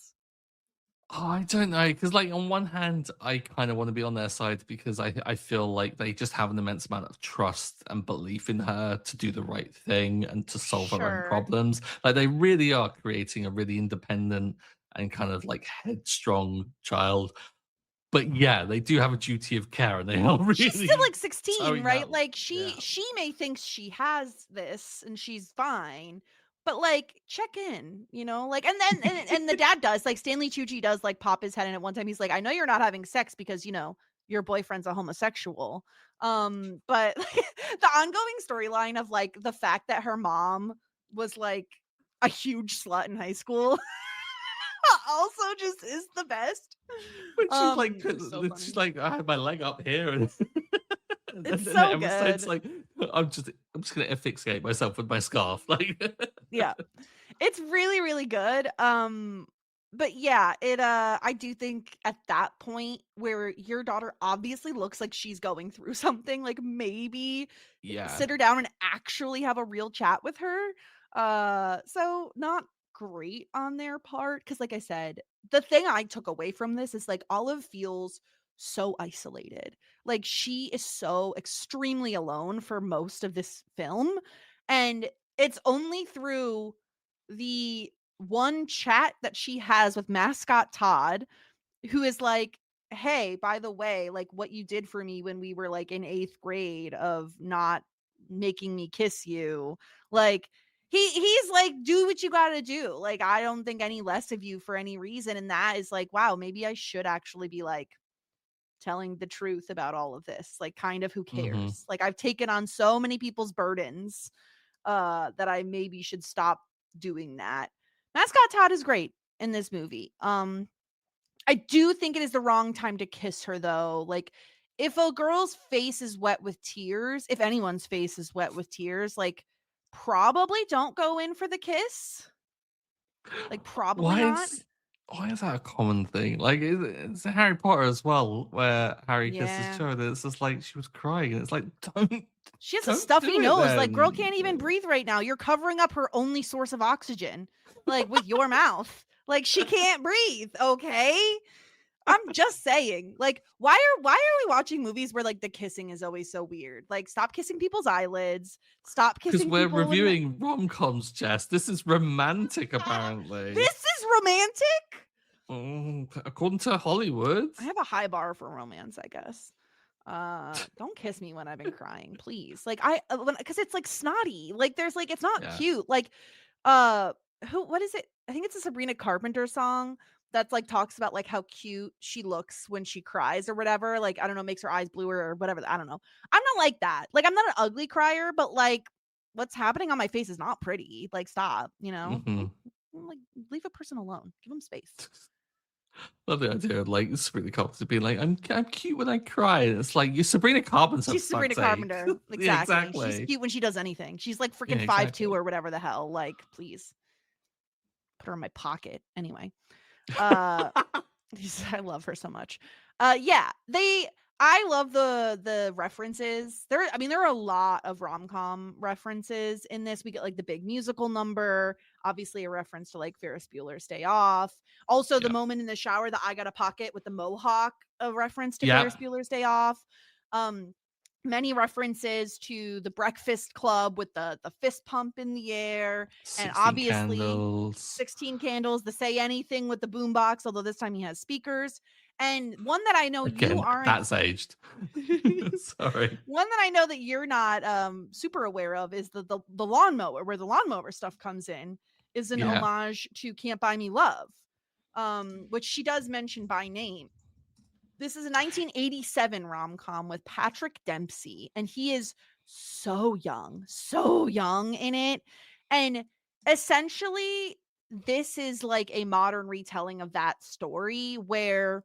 Oh, I don't know, because like on one hand, I kind of want to be on their side, because I feel like they just have an immense amount of trust and belief in her to do the right thing and to solve her own Sure. problems. Like, they really are creating a really independent and kind of like headstrong child. But yeah, they do have a duty of care, and they are really. She's still like 16, towing right? that- Like, she may think she has this and she's fine, but like, check in, you know? Like, and then and the dad does, like, Stanley Tucci does like pop his head in at one time. He's like, I know you're not having sex because, you know, your boyfriend's a homosexual. But the ongoing storyline of like the fact that her mom was like a huge slut in high school also just is the best. But she's like, It's so she's funny. like, I have my leg up here, and It's then so the episode's good. like, I'm just gonna asphyxiate myself with my scarf, like. Yeah, it's really good. But yeah, I do think at that point where your daughter obviously looks like she's going through something, like maybe Yeah. sit her down and actually have a real chat with her. So not great on their part, because like I said, the thing I took away from this is like Olive feels so isolated. Like she is so extremely alone for most of this film, and it's only through the one chat that she has with mascot Todd, who is like, "Hey, by the way, like what you did for me when we were like in 8th grade of not making me kiss you." Like he's like, "Do what you got to do. Like I don't think any less of you for any reason." And that is like, wow, maybe I should actually be like telling the truth about all of this. Like kind of who Mm-hmm. cares? Like I've taken on so many people's burdens that I maybe should stop doing that. Mascot Todd is great in this movie. I do think it is the wrong time to kiss her though. Like if a girl's face is wet with tears, if anyone's face is wet with tears, like probably don't go in for the kiss. Like probably Why not. is why is that a common thing? Like it's Harry Potter as well, where Harry kisses Yeah. Cho, and it's just like she was crying, and it's like don't She has a don't stuffy do it nose. Like girl then. can't even breathe right now. You're covering up her only source of oxygen like with your mouth. Like she can't breathe, okay? I'm just saying, like, why are we watching movies where like the kissing is always so weird? Like, stop kissing people's eyelids. Stop Because kissing we're people when reviewing rom-coms, Jess. This is romantic, apparently. this is romantic. According to Hollywood. I have a high bar for romance, I guess. Don't kiss me when I've been crying, please. Like because it's like snotty. Like there's like it's not Yeah. cute. Like uh what is it? I think it's a Sabrina Carpenter song that's like talks about like how cute she looks when she cries or whatever. Like I don't know, makes her eyes bluer or whatever. I don't know. I'm not like that. Like I'm not an ugly crier, but like what's happening on my face is not pretty. Like stop, Hmm. like leave a person alone. Give them space. Love the idea of like Sabrina Carpenter being like, I'm cute when I cry. And it's like, you're Sabrina Carpenter, for She's Sabrina fuck's sake. Carpenter. Yeah, Exactly. She's exactly. cute when she does anything. She's like Yeah, freaking 5'2" exactly. or whatever the hell. Like, please put her in my pocket. Anyway. Uh I love her so much. Yeah, I love the references. There are a lot of rom-com references in this. We get like the big musical number, obviously a reference to like Ferris Bueller's Day Off. Also the Yeah. moment in the shower that I got a pocket with the mohawk, a reference to Yeah. Ferris Bueller's Day Off. Um Many references to the Breakfast Club with the fist pump in the air, and 16 obviously candles. 16 Candles, the Say Anything with the boombox, although this time he has speakers. And one that I know you Again, aren't that's aged. Sorry. one that I know that you're not super aware of is the lawnmower, where the lawnmower stuff comes in, is an Yeah. homage to Can't Buy Me Love, which she does mention by name. This is a 1987 rom-com with Patrick Dempsey, and he is so young in it. And essentially, this is like a modern retelling of that story where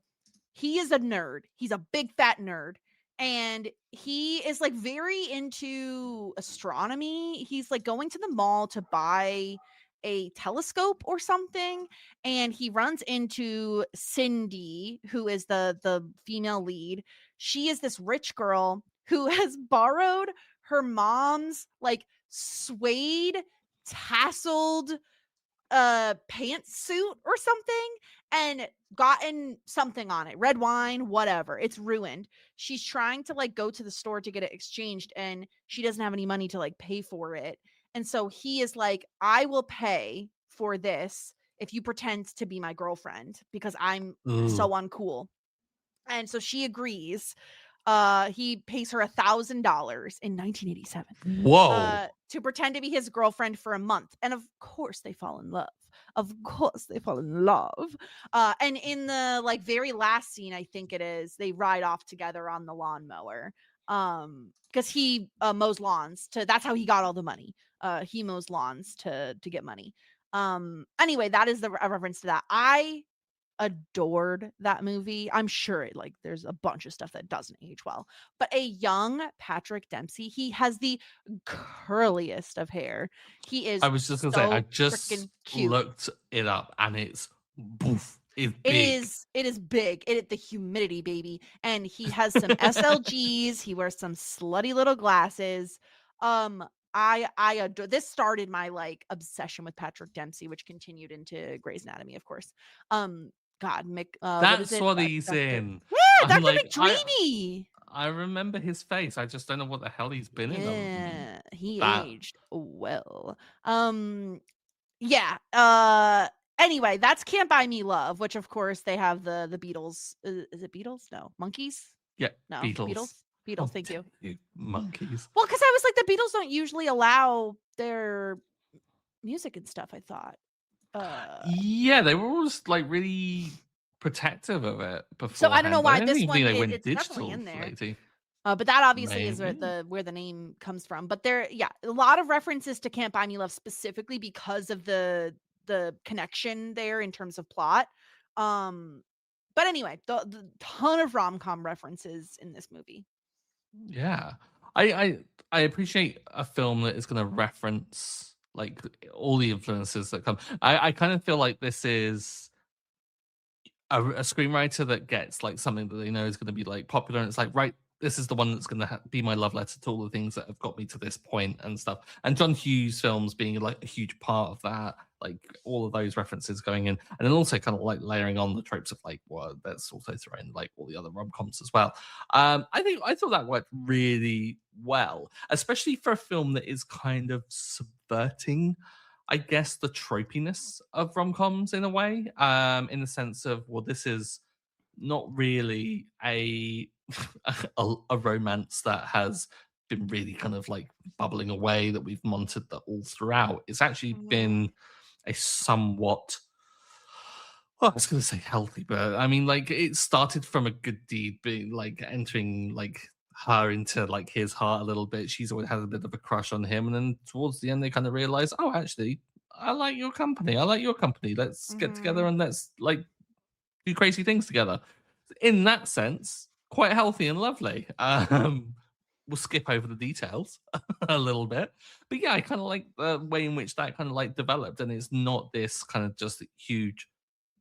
he is a nerd. He's a big fat nerd. And he is like very into astronomy. He's like going to the mall to buy a telescope or something, and he runs into Cindy, who is the female lead. She is this rich girl who has borrowed her mom's like suede tasseled pantsuit or something and gotten something on it, red wine, whatever. It's ruined. She's trying to like go to the store to get it exchanged, and she doesn't have any money to like pay for it. And so he is like, I will pay for this if you pretend to be my girlfriend because I'm so Ooh. uncool. And so she agrees. He pays her $1,000 in 1987 Whoa. to pretend to be his girlfriend for a month. And of course they fall in love. Of course they fall in love. And in the like very last scene, I think it is, they ride off together on the lawnmower. Because he mows lawns that's how he got all the money. He mows lawns to get money. Anyway, that is a reference to that. I adored that movie. I'm sure like there's a bunch of stuff that doesn't age well, but a young Patrick Dempsey, he has the curliest of hair. He is I was just gonna say, I so just freaking cute. looked it up and it's Boof, is It big. is big. The humidity, baby. And he has some SLGs. He wears some slutty little glasses. I adore this. Started my like obsession with Patrick Dempsey, which continued into Grey's Anatomy, of course. God, Mick, what is That's it? what he's Dr. in. Yeah, I'm Dr. like, McDreamy. I remember his face. I just don't know what the hell he's been in other than Yeah, he that. aged well. Yeah. Anyway, that's Can't Buy Me Love, which of course they have the Beatles. Is it Beatles? No. Monkeys? Yeah, No. Beatles. Beatles, Oh, thank you. you monkeys. Well, because I was like, the Beatles don't usually allow their music and stuff, I thought. Yeah, they were always like really protective of it So I don't know beforehand. I why don't this think one they went it's definitely digital in there. lately. But that obviously is Maybe. where the name comes from. But there, yeah, a lot of references to Can't Buy Me Love specifically because of the connection there in terms of plot. But anyway, the ton of rom-com references in this movie. Yeah. I appreciate a film that is gonna reference like all the influences that come. I kind of feel like this is a screenwriter that gets like something that they know is going to be like popular, and it's like, right, this is the one that's going to be my love letter to all the things that have got me to this point and stuff. And John Hughes films being like a huge part of that, like all of those references going in, and then also kind of like layering on the tropes of like, well, that's also throw in like all the other rom-coms as well. I thought that worked really well, especially for a film that is kind of subverting, I guess, the tropiness of rom-coms in a way, in the sense of, well, this is not really a a romance that has been really kind of like bubbling away that we've monitored that all throughout. It's actually been a somewhat, well, I was going to say healthy, but I mean, like, it started from a good deed, being like entering like her into like his heart a little bit. She's always had a bit of a crush on him, and then towards the end, they kind of realize, oh, actually, I like your company. I like your company. Let's get together and let's like do crazy things together. In that sense, quite healthy and lovely. We'll skip over the details a little bit, but yeah, I kind of like the way in which that kind of like developed, and it's not this kind of just huge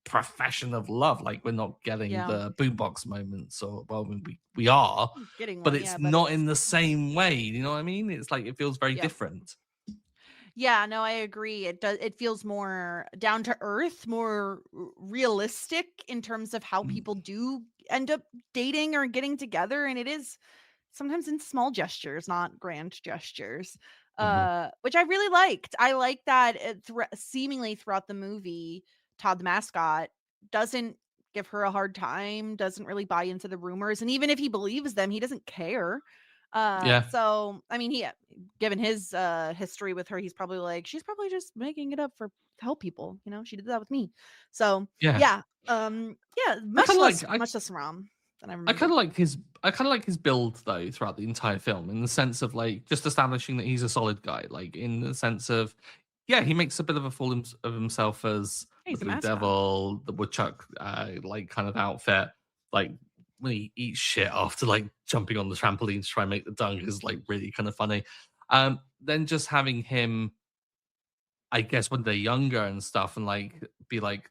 profession of love. Like, we're not getting Yeah. the boombox moments, or well, we are, Getting but one, it's yeah, but not it's in the same way. You know what I mean? It's like it feels very yeah. different. Yeah, no, I agree. It feels more down to earth, more realistic in terms of how Mm, people do end up dating or getting together, and it is sometimes in small gestures, not grand gestures. mhm. Which I really liked. I like that seemingly throughout the movie, Todd the mascot doesn't give her a hard time, doesn't really buy into the rumors, and even if he believes them, he doesn't care. Yeah, So I mean, given his history with her, he's probably like, she's probably just making it up for to help people. You know, she did that with me. So yeah. yeah, yeah, I kind of like much less Rom than I I kind remembered. of like his I kind of like his build though throughout the entire film, in the sense of like just establishing that he's a solid guy, like in the sense of, yeah, he makes a bit of a fool of himself as the He's a Blue mascot. Devil, the woodchuck, like kind of outfit, like when he eats shit after like jumping on the trampoline to try and make the dunk is like really kind of funny. Then just having him, I guess, when they're younger and stuff, and like be like,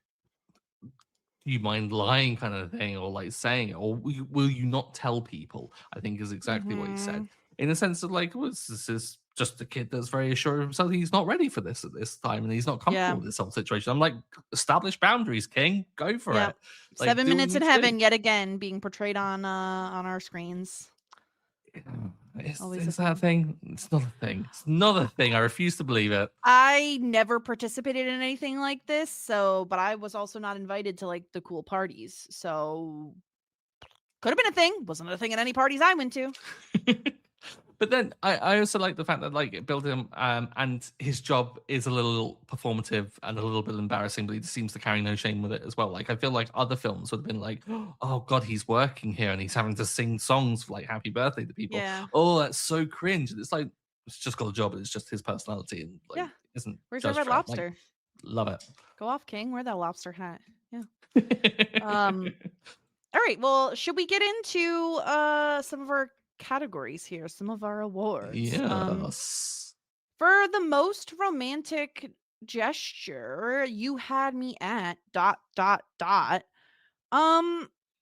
do you mind lying, kind of thing, or like saying it, or will you not tell people, I think is exactly what he said, Mhm. in the sense of like, well, this is just a kid that's very assured of himself. He's not ready for this at this time, and he's not Yeah. comfortable with this whole situation. I'm like, establish boundaries, king, go for Yeah. it, like 7 do what you Minutes in need to do. Heaven yet again being portrayed on our screens. Always a Is that a thing. thing? It's not a thing. It's not a thing. I refuse to believe it. I never participated in anything like this, but I was also not invited to like the cool parties. So could have been a thing. Wasn't a thing at any parties I went to. But then I also like the fact that like it built him, and his job is a little performative and a little bit embarrassing, but he seems to carry no shame with it as well. Like, I feel like other films would have been like, oh god, he's working here and he's having to sing songs for like happy birthday to people. Yeah. Oh, that's so cringe. And it's like, it's just got a job, and it's just his personality, and like Yeah. isn't Where's our judged red for it. Like, lobster? love it. Go off, King. Wear that lobster hat. Yeah. Um all right. Well, should we get into some of our categories here, some of our awards? Yes. For the most romantic gesture, you had me at ...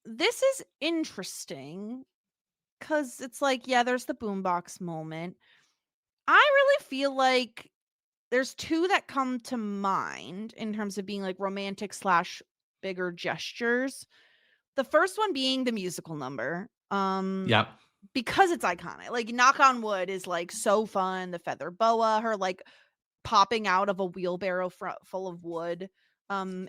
This is interesting because it's like, yeah, there's the boombox moment. I really feel like there's two that come to mind in terms of being like romantic slash bigger gestures. The first one being the musical number. Yeah. Because it's iconic. Like Knock on Wood is like so fun. The feather boa, her like popping out of a wheelbarrow full of wood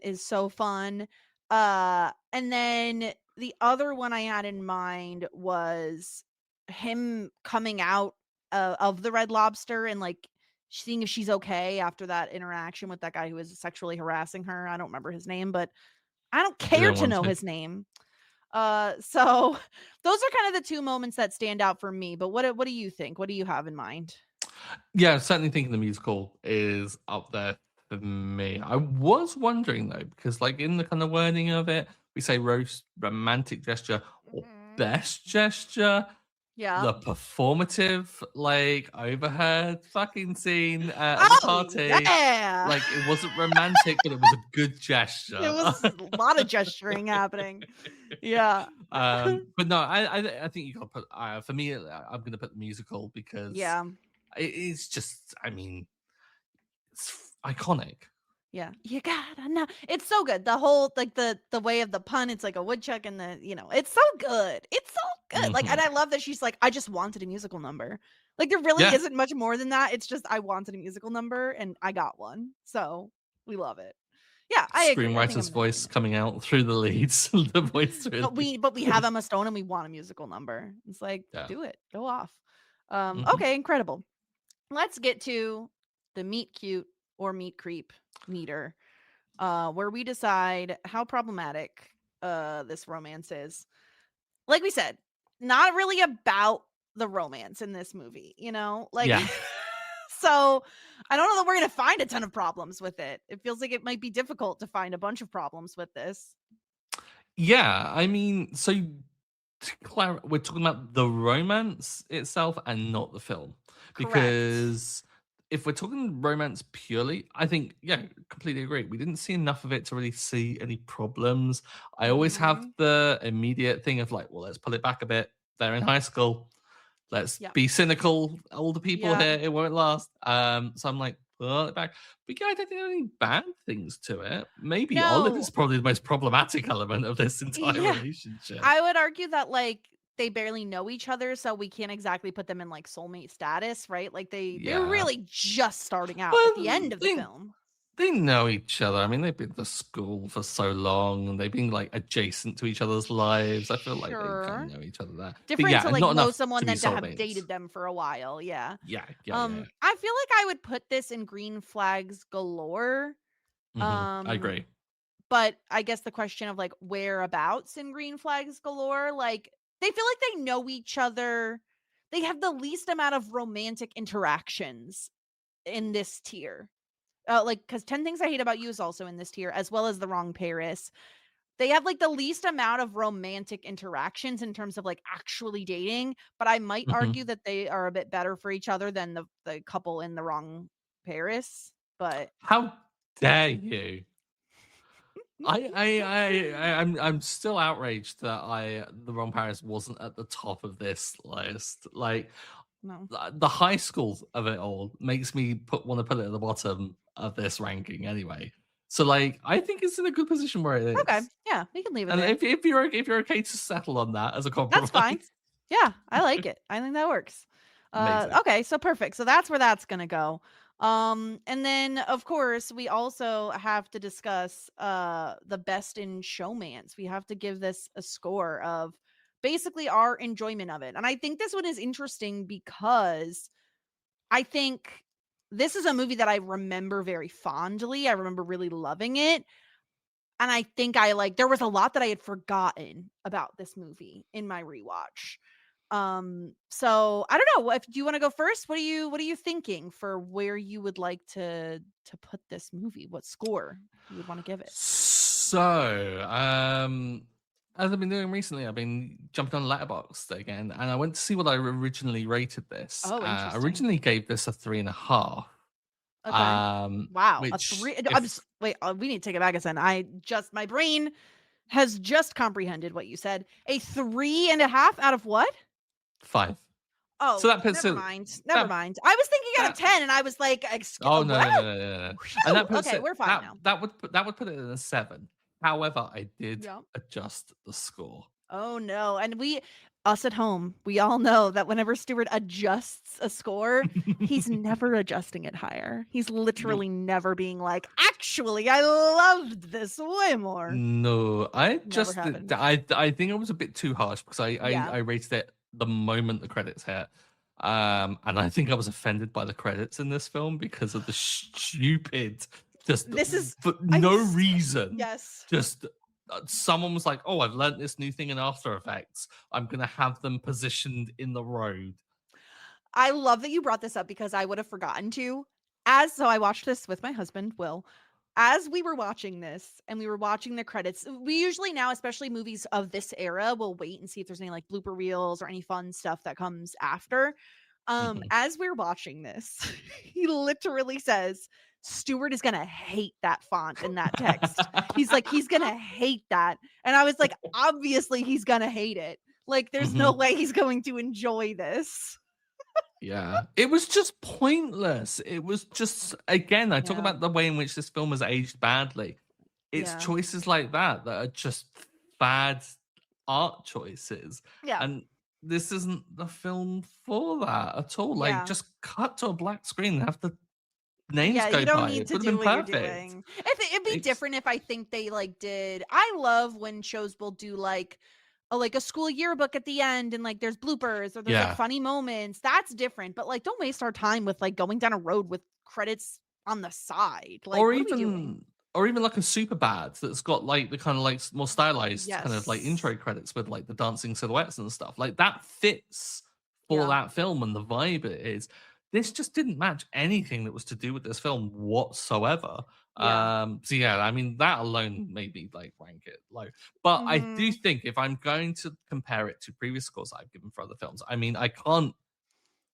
is so fun. And then the other one I had in mind was him coming out of the Red Lobster and like seeing if she's okay after that interaction with that guy who was sexually harassing her. I don't remember his name, but I don't You care don't to want know to. his name. So those are kind of the two moments that stand out for me. But what do you think? What do you have in mind? Yeah, certainly thinking the musical is up there for me. I was wondering though, because like in the kind of wording of it, we say roast romantic gesture or best gesture. Yeah. The performative, like overheard fucking scene at the party. Yeah. Like it wasn't romantic, but it was a good gesture. It was a lot of gesturing happening. Yeah. But no, I think you got to put for me. I'm going to put the musical because Yeah. it's just, I mean, it's iconic. Yeah. You gotta know. It's so good. The whole like the way of the pun, it's like a woodchuck and the, it's so good. It's so good. Like, and I love that she's like, I just wanted a musical number. Like there really Yeah. isn't much more than that. It's just I wanted a musical number and I got one. So we love it. Yeah, I agree. I think I'm Screenwriter's gonna voice coming out through the leads, the voice through. but we have Emma Stone and we want a musical number. It's like, Yeah. do it. Go off. Okay, incredible. Let's get to the meet cute or meet creep meter, where we decide how problematic this romance is. Like we said, not really about the romance in this movie, like Yeah. so I don't know that we're gonna find a ton of problems with it. It feels like it might be difficult to find a bunch of problems with this. Yeah, I mean, so we're talking about the romance itself and not the film. Correct. Because if we're talking romance purely, I think, yeah, completely agree. We didn't see enough of it to really see any problems. I always have the immediate thing of like, well, let's pull it back a bit. They're in high school. Let's be cynical. Older people here, it won't last. So I'm like, pull it back. But yeah, I don't think there are any bad things to it. Maybe Olive is probably the most problematic element of this entire relationship. I would argue that like they barely know each other, so we can't exactly put them in like soulmate status, right? Like they're really just starting out at the end of the film. They know each other. I mean, they've been to school for so long, and they've been like adjacent to each other's lives. I feel like they kind of know each other there. Different to like not know someone than to have soulmates. dated them for a while. Yeah. Yeah. I feel like I would put this in green flags galore. I agree. But I guess the question of like whereabouts in green flags galore, like they feel like they know each other. They have the least amount of romantic interactions in this tier. Like, because 10 Things I Hate About You is also in this tier, as well as The Wrong Paris. They have like the least amount of romantic interactions in terms of like actually dating, but I might argue that they are a bit better for each other than the couple in The Wrong Paris. But how dare you? I'm still outraged that The Wrong Paris wasn't at the top of this list. Like, no, the high school of it all makes me want to put it at the bottom of this ranking anyway. So like, I think it's in a good position where it is. Okay, yeah, we can leave it. And there. if you're okay to settle on that as a compromise, that's fine. Yeah, I like it. I think that works. Okay, so perfect. So that's where that's gonna go. And then of course we also have to discuss the best in showmance. We have to give this a score of basically our enjoyment of it. And I think this one is interesting because I think this is a movie that I remember very fondly. I remember really loving it. And I think there was a lot that I had forgotten about this movie in my rewatch. So I don't know. Do you want to go first? What are you thinking for where you would like to put this movie? What score you would want to give it? So, as I've been doing recently, I've been jumping on Letterboxd again, and I went to see what I originally rated this. Oh, I interesting. originally gave this a 3.5. Okay. Wow. A Which 3. if Wait, we need to take it back a second. My brain has just comprehended what you said. A 3.5 out of what? 5. So Oh, that puts never it mind. Never that mind. I was thinking out of that 10 and I was like, oh no, what? no, no, no, no, no. And Whew! that puts Okay, it we're fine now. that would put it in a 7. However, I did Yeah. adjust the score. Oh no. And us at home, we all know that whenever Stuart adjusts a score, he's never adjusting it higher. He's Nope. literally never being like, actually, I loved this way more. No, Never happened. I think it was a bit too harsh because Yeah. I rated it the moment the credits hit. And I think I was offended by the credits in this film because of the stupid, just This is for I'm no s- reason. Yes. Just someone was like, "Oh, I've learned this new thing in After Effects. I'm gonna have them positioned in the road." I love that you brought this up because I would have forgotten to. So I watched this with my husband, Will. As we were watching this and we were watching the credits, we usually now, especially movies of this era, will wait and see if there's any like blooper reels or any fun stuff that comes after. Mhm. As we're watching this, he literally says, Stuart is gonna hate that font in that text. He's like, he's gonna hate that. And I was like, obviously he's gonna hate it. Like, there's no Mhm. way he's going to enjoy this. Yeah, it was just pointless. It was just again, I talk Yeah. about the way in which this film has aged badly. It's Yeah. choices like that that are just bad art choices. Yeah. And this isn't the film for that at all. Like, Yeah. just cut to a black screen and have the names Yeah, go you don't by. need It to would have do been what you're perfect. doing. It'd be It's different if I think they like did. I love when shows will do like a school yearbook at the end and like there's bloopers or there's like yeah. funny moments. That's different. But like don't waste our time with like going down a road with credits on the side. Like Or what are we doing? even or even like a super bad that's got like the kind of like more stylized kind of like Yes. intro credits with like the dancing silhouettes and stuff. Like that fits for Yeah. that film and the vibe it is. This just didn't match anything that was to do with this film whatsoever. Yeah. So yeah, I mean that alone made me like rank it low. But I do Mhm. think if I'm going to compare it to previous scores I've given for other films, I mean I can't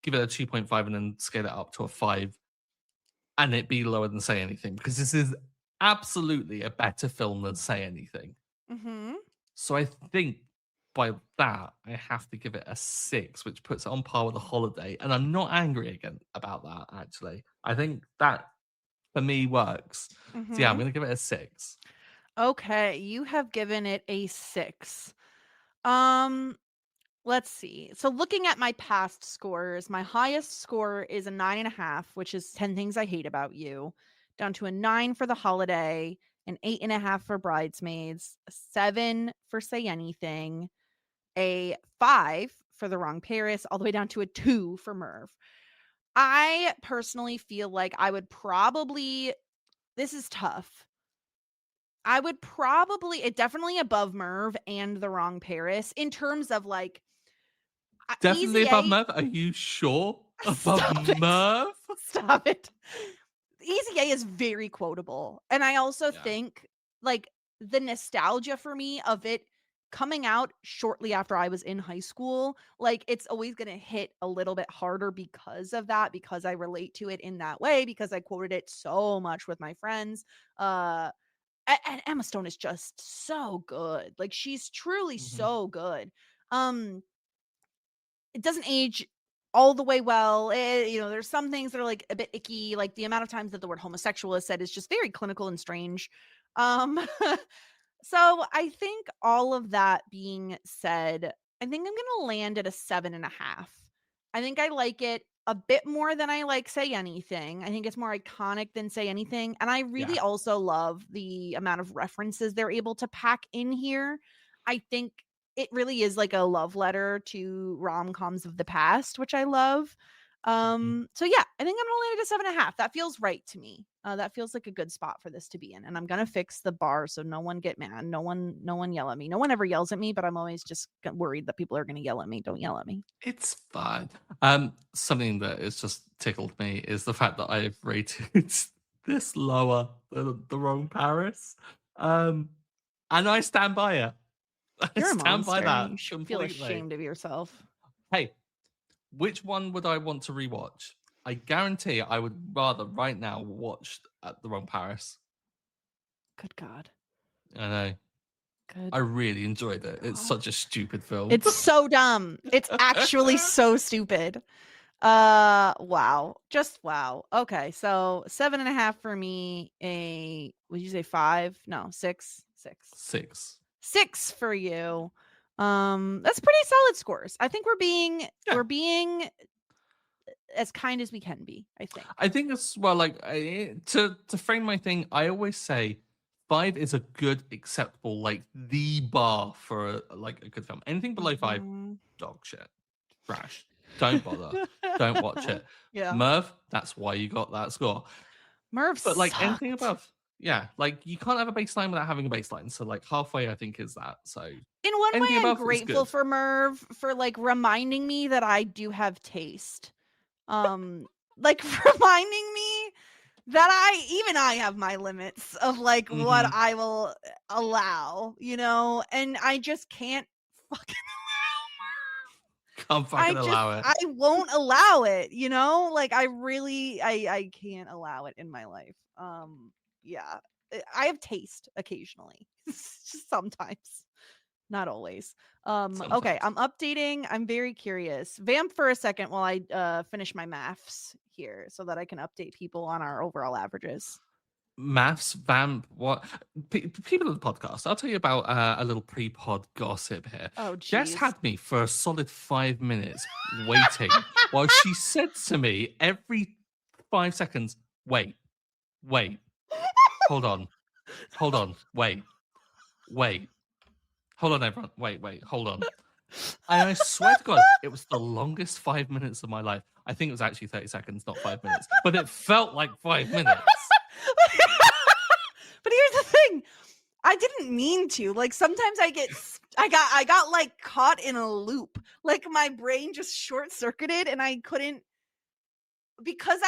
give it a 2.5 and then scale it up to a 5 and it be lower than Say Anything because this is absolutely a better film than Say Anything. Mhm. So I think by that I have to give it a 6, which puts it on par with The Holiday, and I'm not angry again about that. Actually, I think that for me works. So yeah, I'm Mhm. gonna give it a 6. Okay, you have given it a 6. Um Let's see. So looking at my past scores, my highest score is a 9.5, which is 10 Things I Hate About You, down to a 9 for The Holiday, an 8.5 for Bridesmaids, a 7 for Say Anything, a 5 for The Wrong Paris, all the way down to a 2 for Merv. I personally feel like I would probably, this is tough. I would probably, it definitely above Merv and The Wrong Paris in terms of like, Definitely Easy above A. Merv. Are you sure? Above Stop it. Merv? Stop it. Easy A is very quotable. And I also Yeah. think like the nostalgia for me of it coming out shortly after I was in high school, like it's always going to hit a little bit harder because of that, because I relate to it in that way, because I quoted it so much with my friends. Uh and Emma Stone is just so good. Like she's truly Mhm. so good. Um it doesn't age all the way well. There's some things that are like a bit icky, like the amount of times that the word homosexual is said is just very clinical and strange. Um, so I think all of that being said, I think I'm gonna land at a 7.5. I think I like it a bit more than I like Say Anything. I think it's more iconic than Say Anything. And I Yeah. really also love the amount of references they're able to pack in here. I think it really is like a love letter to rom-coms of the past, which I love. Mhm. So yeah, I think I'm gonna land at a 7.5. That feels right to me. That feels like a good spot for this to be in. And I'm gonna fix the bar so no one get mad. No one yell at me. No one ever yells at me, but I'm always just worried that people are gonna yell at me. Don't yell at me. It's fine. Something that has just tickled me is the fact that I've rated this lower than The Wrong Paris. And I stand by it. I You're a stand by monster. that You should feel completely. ashamed of yourself. Hey, which one would I want to rewatch? I guarantee I would rather right now watch The Wrong Paris. Good God. I know. Good. I really enjoyed it. It's such a stupid film. It's so dumb. It's actually so stupid. Wow. Just wow. Okay, so 7.5 for me. Would you say 5? No, 6. 6. 6 for you. That's pretty solid scores. I think we're being as kind as we can be, I think. I think it's like to frame my thing, I always say 5 is a good, acceptable, like the bar for a good film. Anything below 5, dog shit, trash. Don't bother. Don't watch it. Yeah. Merv, that's why you got that score. Merv, but like sucked. anything above, yeah, like you can't have a baseline without having a baseline. So like halfway, I think is that. So in one way, anything I'm above is grateful good. for Merv for like reminding me that I do have taste. Like reminding me that I have my limits of like what I will allow, you know, and I just can't fucking Can't fucking allow it. I won't allow it, you know, like I really I can't allow it in my life. Yeah, I have taste occasionally, sometimes, not always. Okay, I'm updating. I'm very curious. Vamp for a second while I finish my maths here so that I can update people on our overall averages. Maths, vamp, what? People of the podcast, I'll tell you about a little pre-pod gossip here. Oh, geez. Jess had me for a solid 5 minutes waiting while she said to me every 5 seconds, wait, hold on, wait, hold on, everyone, wait, hold on. And I swear to God, it was the longest 5 minutes of my life. I think it was actually 30 seconds, not 5 minutes, but it felt like 5 minutes. But here's the thing. I didn't mean to. Like sometimes I got like caught in a loop. Like my brain just short-circuited and I couldn't, because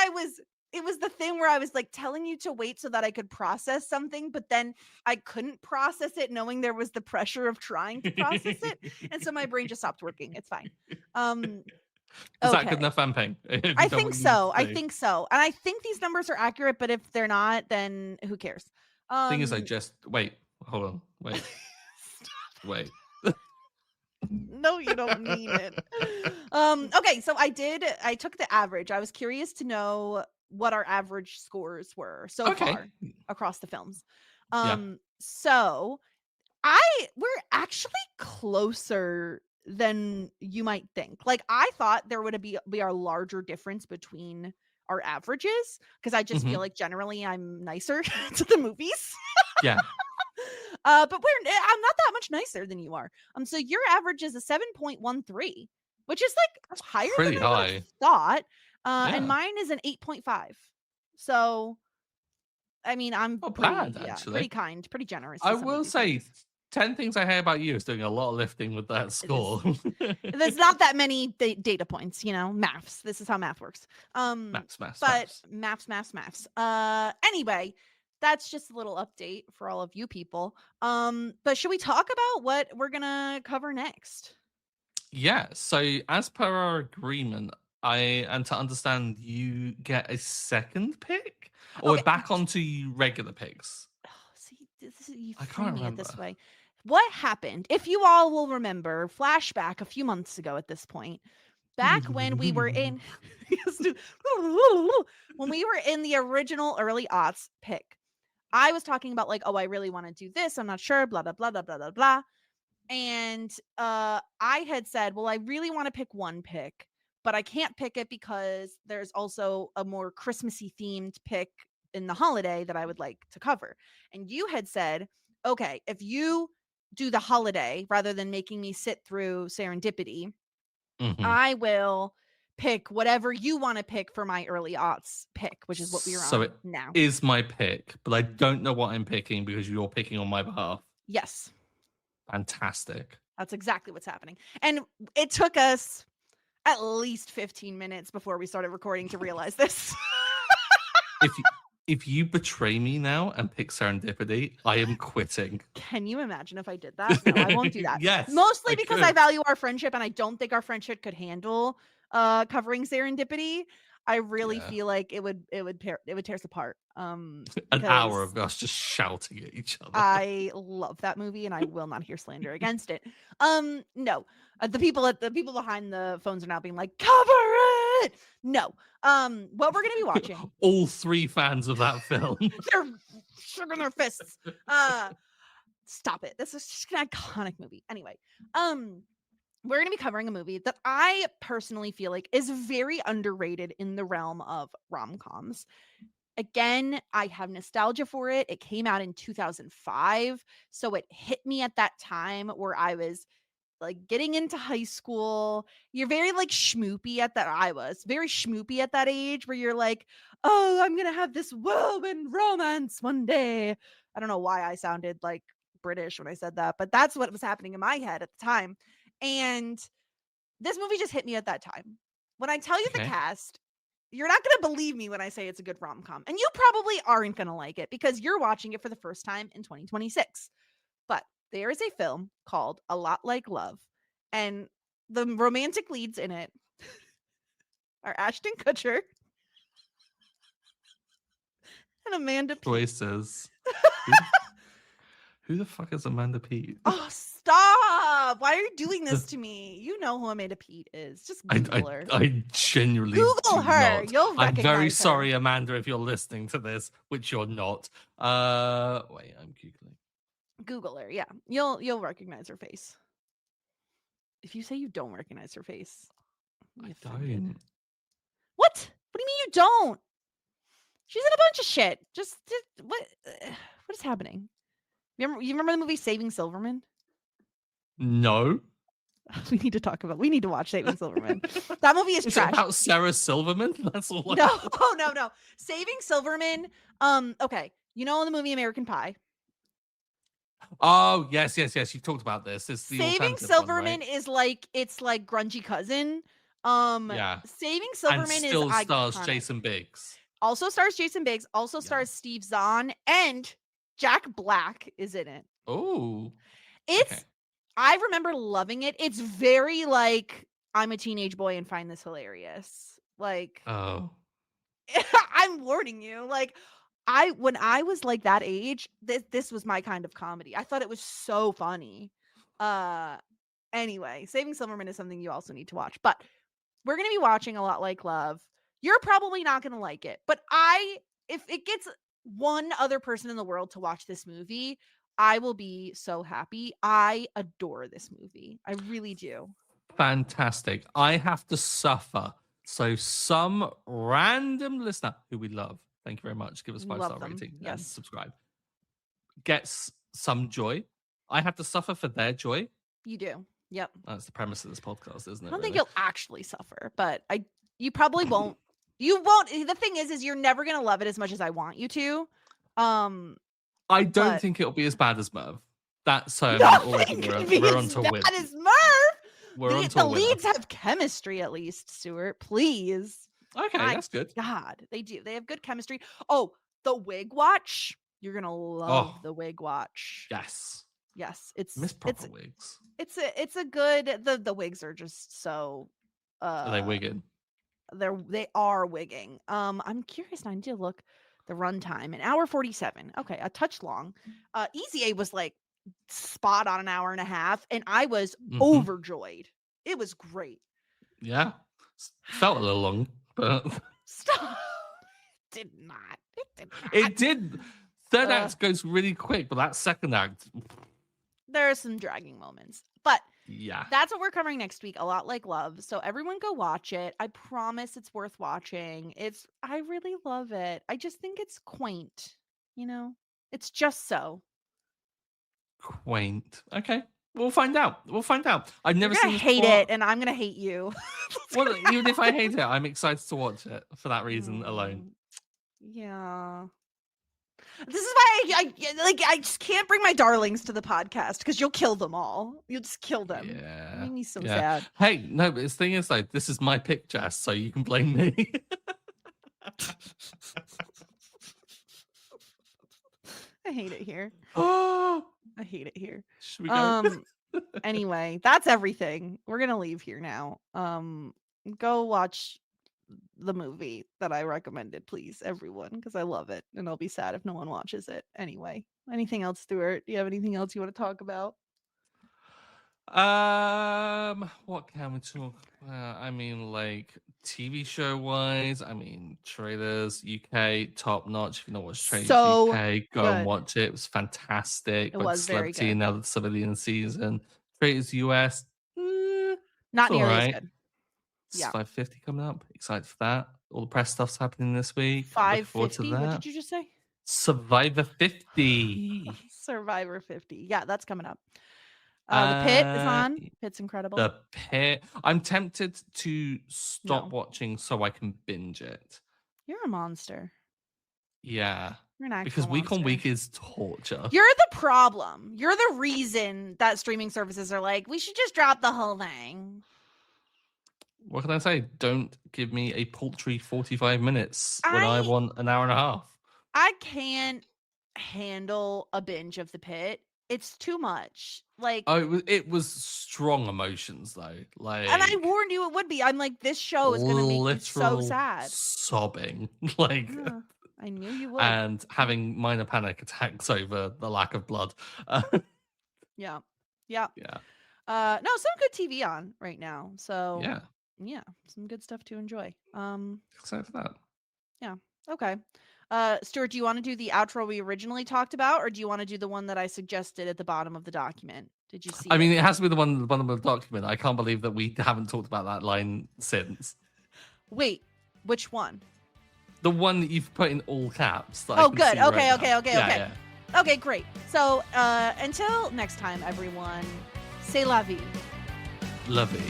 it was the thing where I was like telling you to wait so that I could process something, but then I couldn't process it knowing there was the pressure of trying to process it. And so my brain just stopped working. It's fine. Is that good enough vamping? I think so. And I think these numbers are accurate, but if they're not, then who cares? Thing is, I just wait. Hold on. Wait. No, you don't mean it. Okay, so I took the average. I was curious to know what our average scores were so far across the films. So we're actually closer than you might think. Like I thought there would be a larger difference between our averages because I just feel like generally I'm nicer to the movies. Yeah. But I'm not that much nicer than you are. So your average is a 7.13, which is like higher pretty than I high. Thought. And mine is an 8.5. So I mean, I'm pretty kind, pretty generous. I will say 10 things I hear about you is doing a lot of lifting with that score. There's not that many data points, you know, maths. This is how math works. Maths. Anyway, that's just a little update for all of you people. But should we talk about what we're gonna cover next? Yeah. So as per our agreement, and to understand, you get a second pick, or we're back onto regular picks. Oh, see, you frame me it this way. What happened? If you all will remember, flashback a few months ago at this point, back when we were in when we were in the original early aughts pick, I was talking about like, oh, I really want to do this. I'm not sure, blah, blah, blah, blah, blah, blah, blah. And I had said, well, I really want to pick one pick, but I can't pick it because there's also a more Christmassy themed pick in the holiday that I would like to cover. And you had said, okay, if you do the holiday rather than making me sit through Serendipity, I will pick whatever you want to pick for my early aughts pick, which is what we're on now. So it is my pick, but I don't know what I'm picking because you're picking on my behalf. Yes. Fantastic. That's exactly what's happening. And it took us at least 15 minutes before we started recording to realize this. If you betray me now and pick Serendipity, I am quitting. Can you imagine if I did that? No, I won't do that. Yes. Mostly because I value our friendship and I don't think our friendship could handle covering Serendipity. I really Yeah. feel like it would tear us apart. An Because hour of us just shouting at each other. I love that movie and I will not hear slander against it. No. The people behind the phones are now being like, cover it. No. What we're gonna be watching. All 3 fans of that film. They're shaking their fists. Stop it. This is just an iconic movie. Anyway, we're going to be covering a movie that I personally feel like is very underrated in the realm of rom-coms. Again, I have nostalgia for it. It came out in 2005, so it hit me at that time where I was like getting into high school. You're very like schmoopy at that. I was very schmoopy at that age where you're like, oh, I'm going to have this whirlwind romance one day. I don't know why I sounded like British when I said that, but that's what was happening in my head at the time. And this movie just hit me at that time. When I tell you the cast, you're not going to believe me when I say it's a good rom-com. And you probably aren't going to like it because you're watching it for the first time in 2026. But there is a film called A Lot Like Love. And the romantic leads in it are Ashton Kutcher and Amanda Peet. Choices. Who the fuck is Amanda Peet? Oh, stop. Why are you doing this to me? You know who Amanda Peet is. Just Google her. I genuinely Google her. Not. You'll recognize I'm very her. sorry, Amanda, if you're listening to this, which you're not. Wait, I'm Googling. Google her. Yeah. You'll recognize her face. If you say you don't recognize her face, I don't. What? What do you mean you don't? She's in a bunch of shit. Just what is happening? You remember the movie Saving Silverman? No. We need to watch Saving Silverman. That movie is trash. It about Sarah Silverman? That's all. No. Saving Silverman. Okay. You know the movie American Pie? Oh, yes. You talked about this. It's the Saving Silverman one, right? is like grungy cousin. Yeah. Saving Silverman and still is stars iconic. Jason Biggs. Also stars Jason Biggs. Also stars Steve Zahn, and Jack Black is in it. Oh. It's. I remember loving it. It's very like I'm a teenage boy and find this hilarious. Like, oh, I'm warning you. Like, when I was like that age, this was my kind of comedy. I thought it was so funny. Anyway, Saving Silverman is something you also need to watch. But we're gonna be watching A Lot Like Love. You're probably not gonna like it, but if it gets one other person in the world to watch this movie, I will be so happy. I adore this movie. I really do. Fantastic. I have to suffer. So some random listener who we love, thank you very much, give us 5-star rating and subscribe, gets some joy. I have to suffer for their joy. You do. Yep. That's the premise of this podcast, isn't it? I don't think you'll actually suffer, but you probably won't. You won't. The thing is you're never going to love it as much as I want you to. I don't think it'll be as bad as Merv. That's already we're on to win. That is Merv. The leads have chemistry, at least, Stuart. Please. Okay, that's good. God, they do. They have good chemistry. Oh, the Wig Watch. You're gonna love the Wig Watch. Yes. It's proper wigs. It's a good. The wigs are just so. Are they wigging? They are wigging. I'm curious. I need to look the runtime. An hour 47. Okay, a touch long. Easy A was like spot on an hour and a half, and I was overjoyed. It was great. Yeah, felt a little long, but stop. It did not. It did. Third act goes really quick, but that second act, there are some dragging moments. But yeah, that's what we're covering next week. A Lot Like Love. So everyone go watch it. I promise it's worth watching. I really love it. I just think it's quaint. You know, it's just so quaint. Okay, we'll find out. I've never seen this hate it, and I'm gonna hate you. Well, even if I hate it, I'm excited to watch it for that reason alone. Yeah. This is why I just can't bring my darlings to the podcast because you'll kill them all. You'll just kill them. Yeah. It made me so sad. Hey, no, but the thing is, like, this is my pick, Jess, so you can blame me. I hate it here. Oh, I hate it here. Should we go? Anyway, that's everything. We're gonna leave here now. Go watch the movie that I recommended, please, everyone, because I love it, and I'll be sad if no one watches it. Anyway, anything else, Stuart? Do you have anything else you want to talk about? What can we talk about? I mean, like TV show wise, I mean, Trailers UK, top notch. If you not watch Trailers So UK, go and good. watch it. It was fantastic. It But was very Celebrity good. and now the Civilian season. Trailers US, Not it's all nearly as right. good. It's Yeah. 550 coming up. Excited for that. All the press stuff's happening this week. Looking forward to 550. that. What did you just say? Survivor 50. Survivor 50. Yeah, that's coming up. The Pit is on. Pit's incredible. The Pit. I'm tempted to stop No. watching so I can binge it. You're a monster. Yeah. You're an actual Because week on monster. week is torture. You're the problem. You're the reason that streaming services are like, we should just drop the whole thing. What can I say? Don't give me a paltry 45 minutes when I want an hour and a half. I can't handle a binge of The Pit. It's too much. Like, Oh, it was strong emotions though. Like, and I warned you it would be. I'm like, this show is going to make you so literal sad. sobbing. Like, Yeah, I knew you would. and having minor panic attacks over the lack of blood. Yeah. Yeah. Yeah. No, some good TV on right now. So Yeah. some good stuff to enjoy. Excited for that. Yeah. Okay. Stuart, do you want to do the outro we originally talked about, or do you want to do the one that I suggested at the bottom of the document? Did you see? I mean, it has to be the one at the bottom of the document. I can't believe that we haven't talked about that line since. Wait, which one? The one that you've put in all caps. That Oh, I can good. see right Okay, now. okay, okay, Yeah, okay. yeah. Okay, great. So until next time, everyone, c'est la vie. Lovey.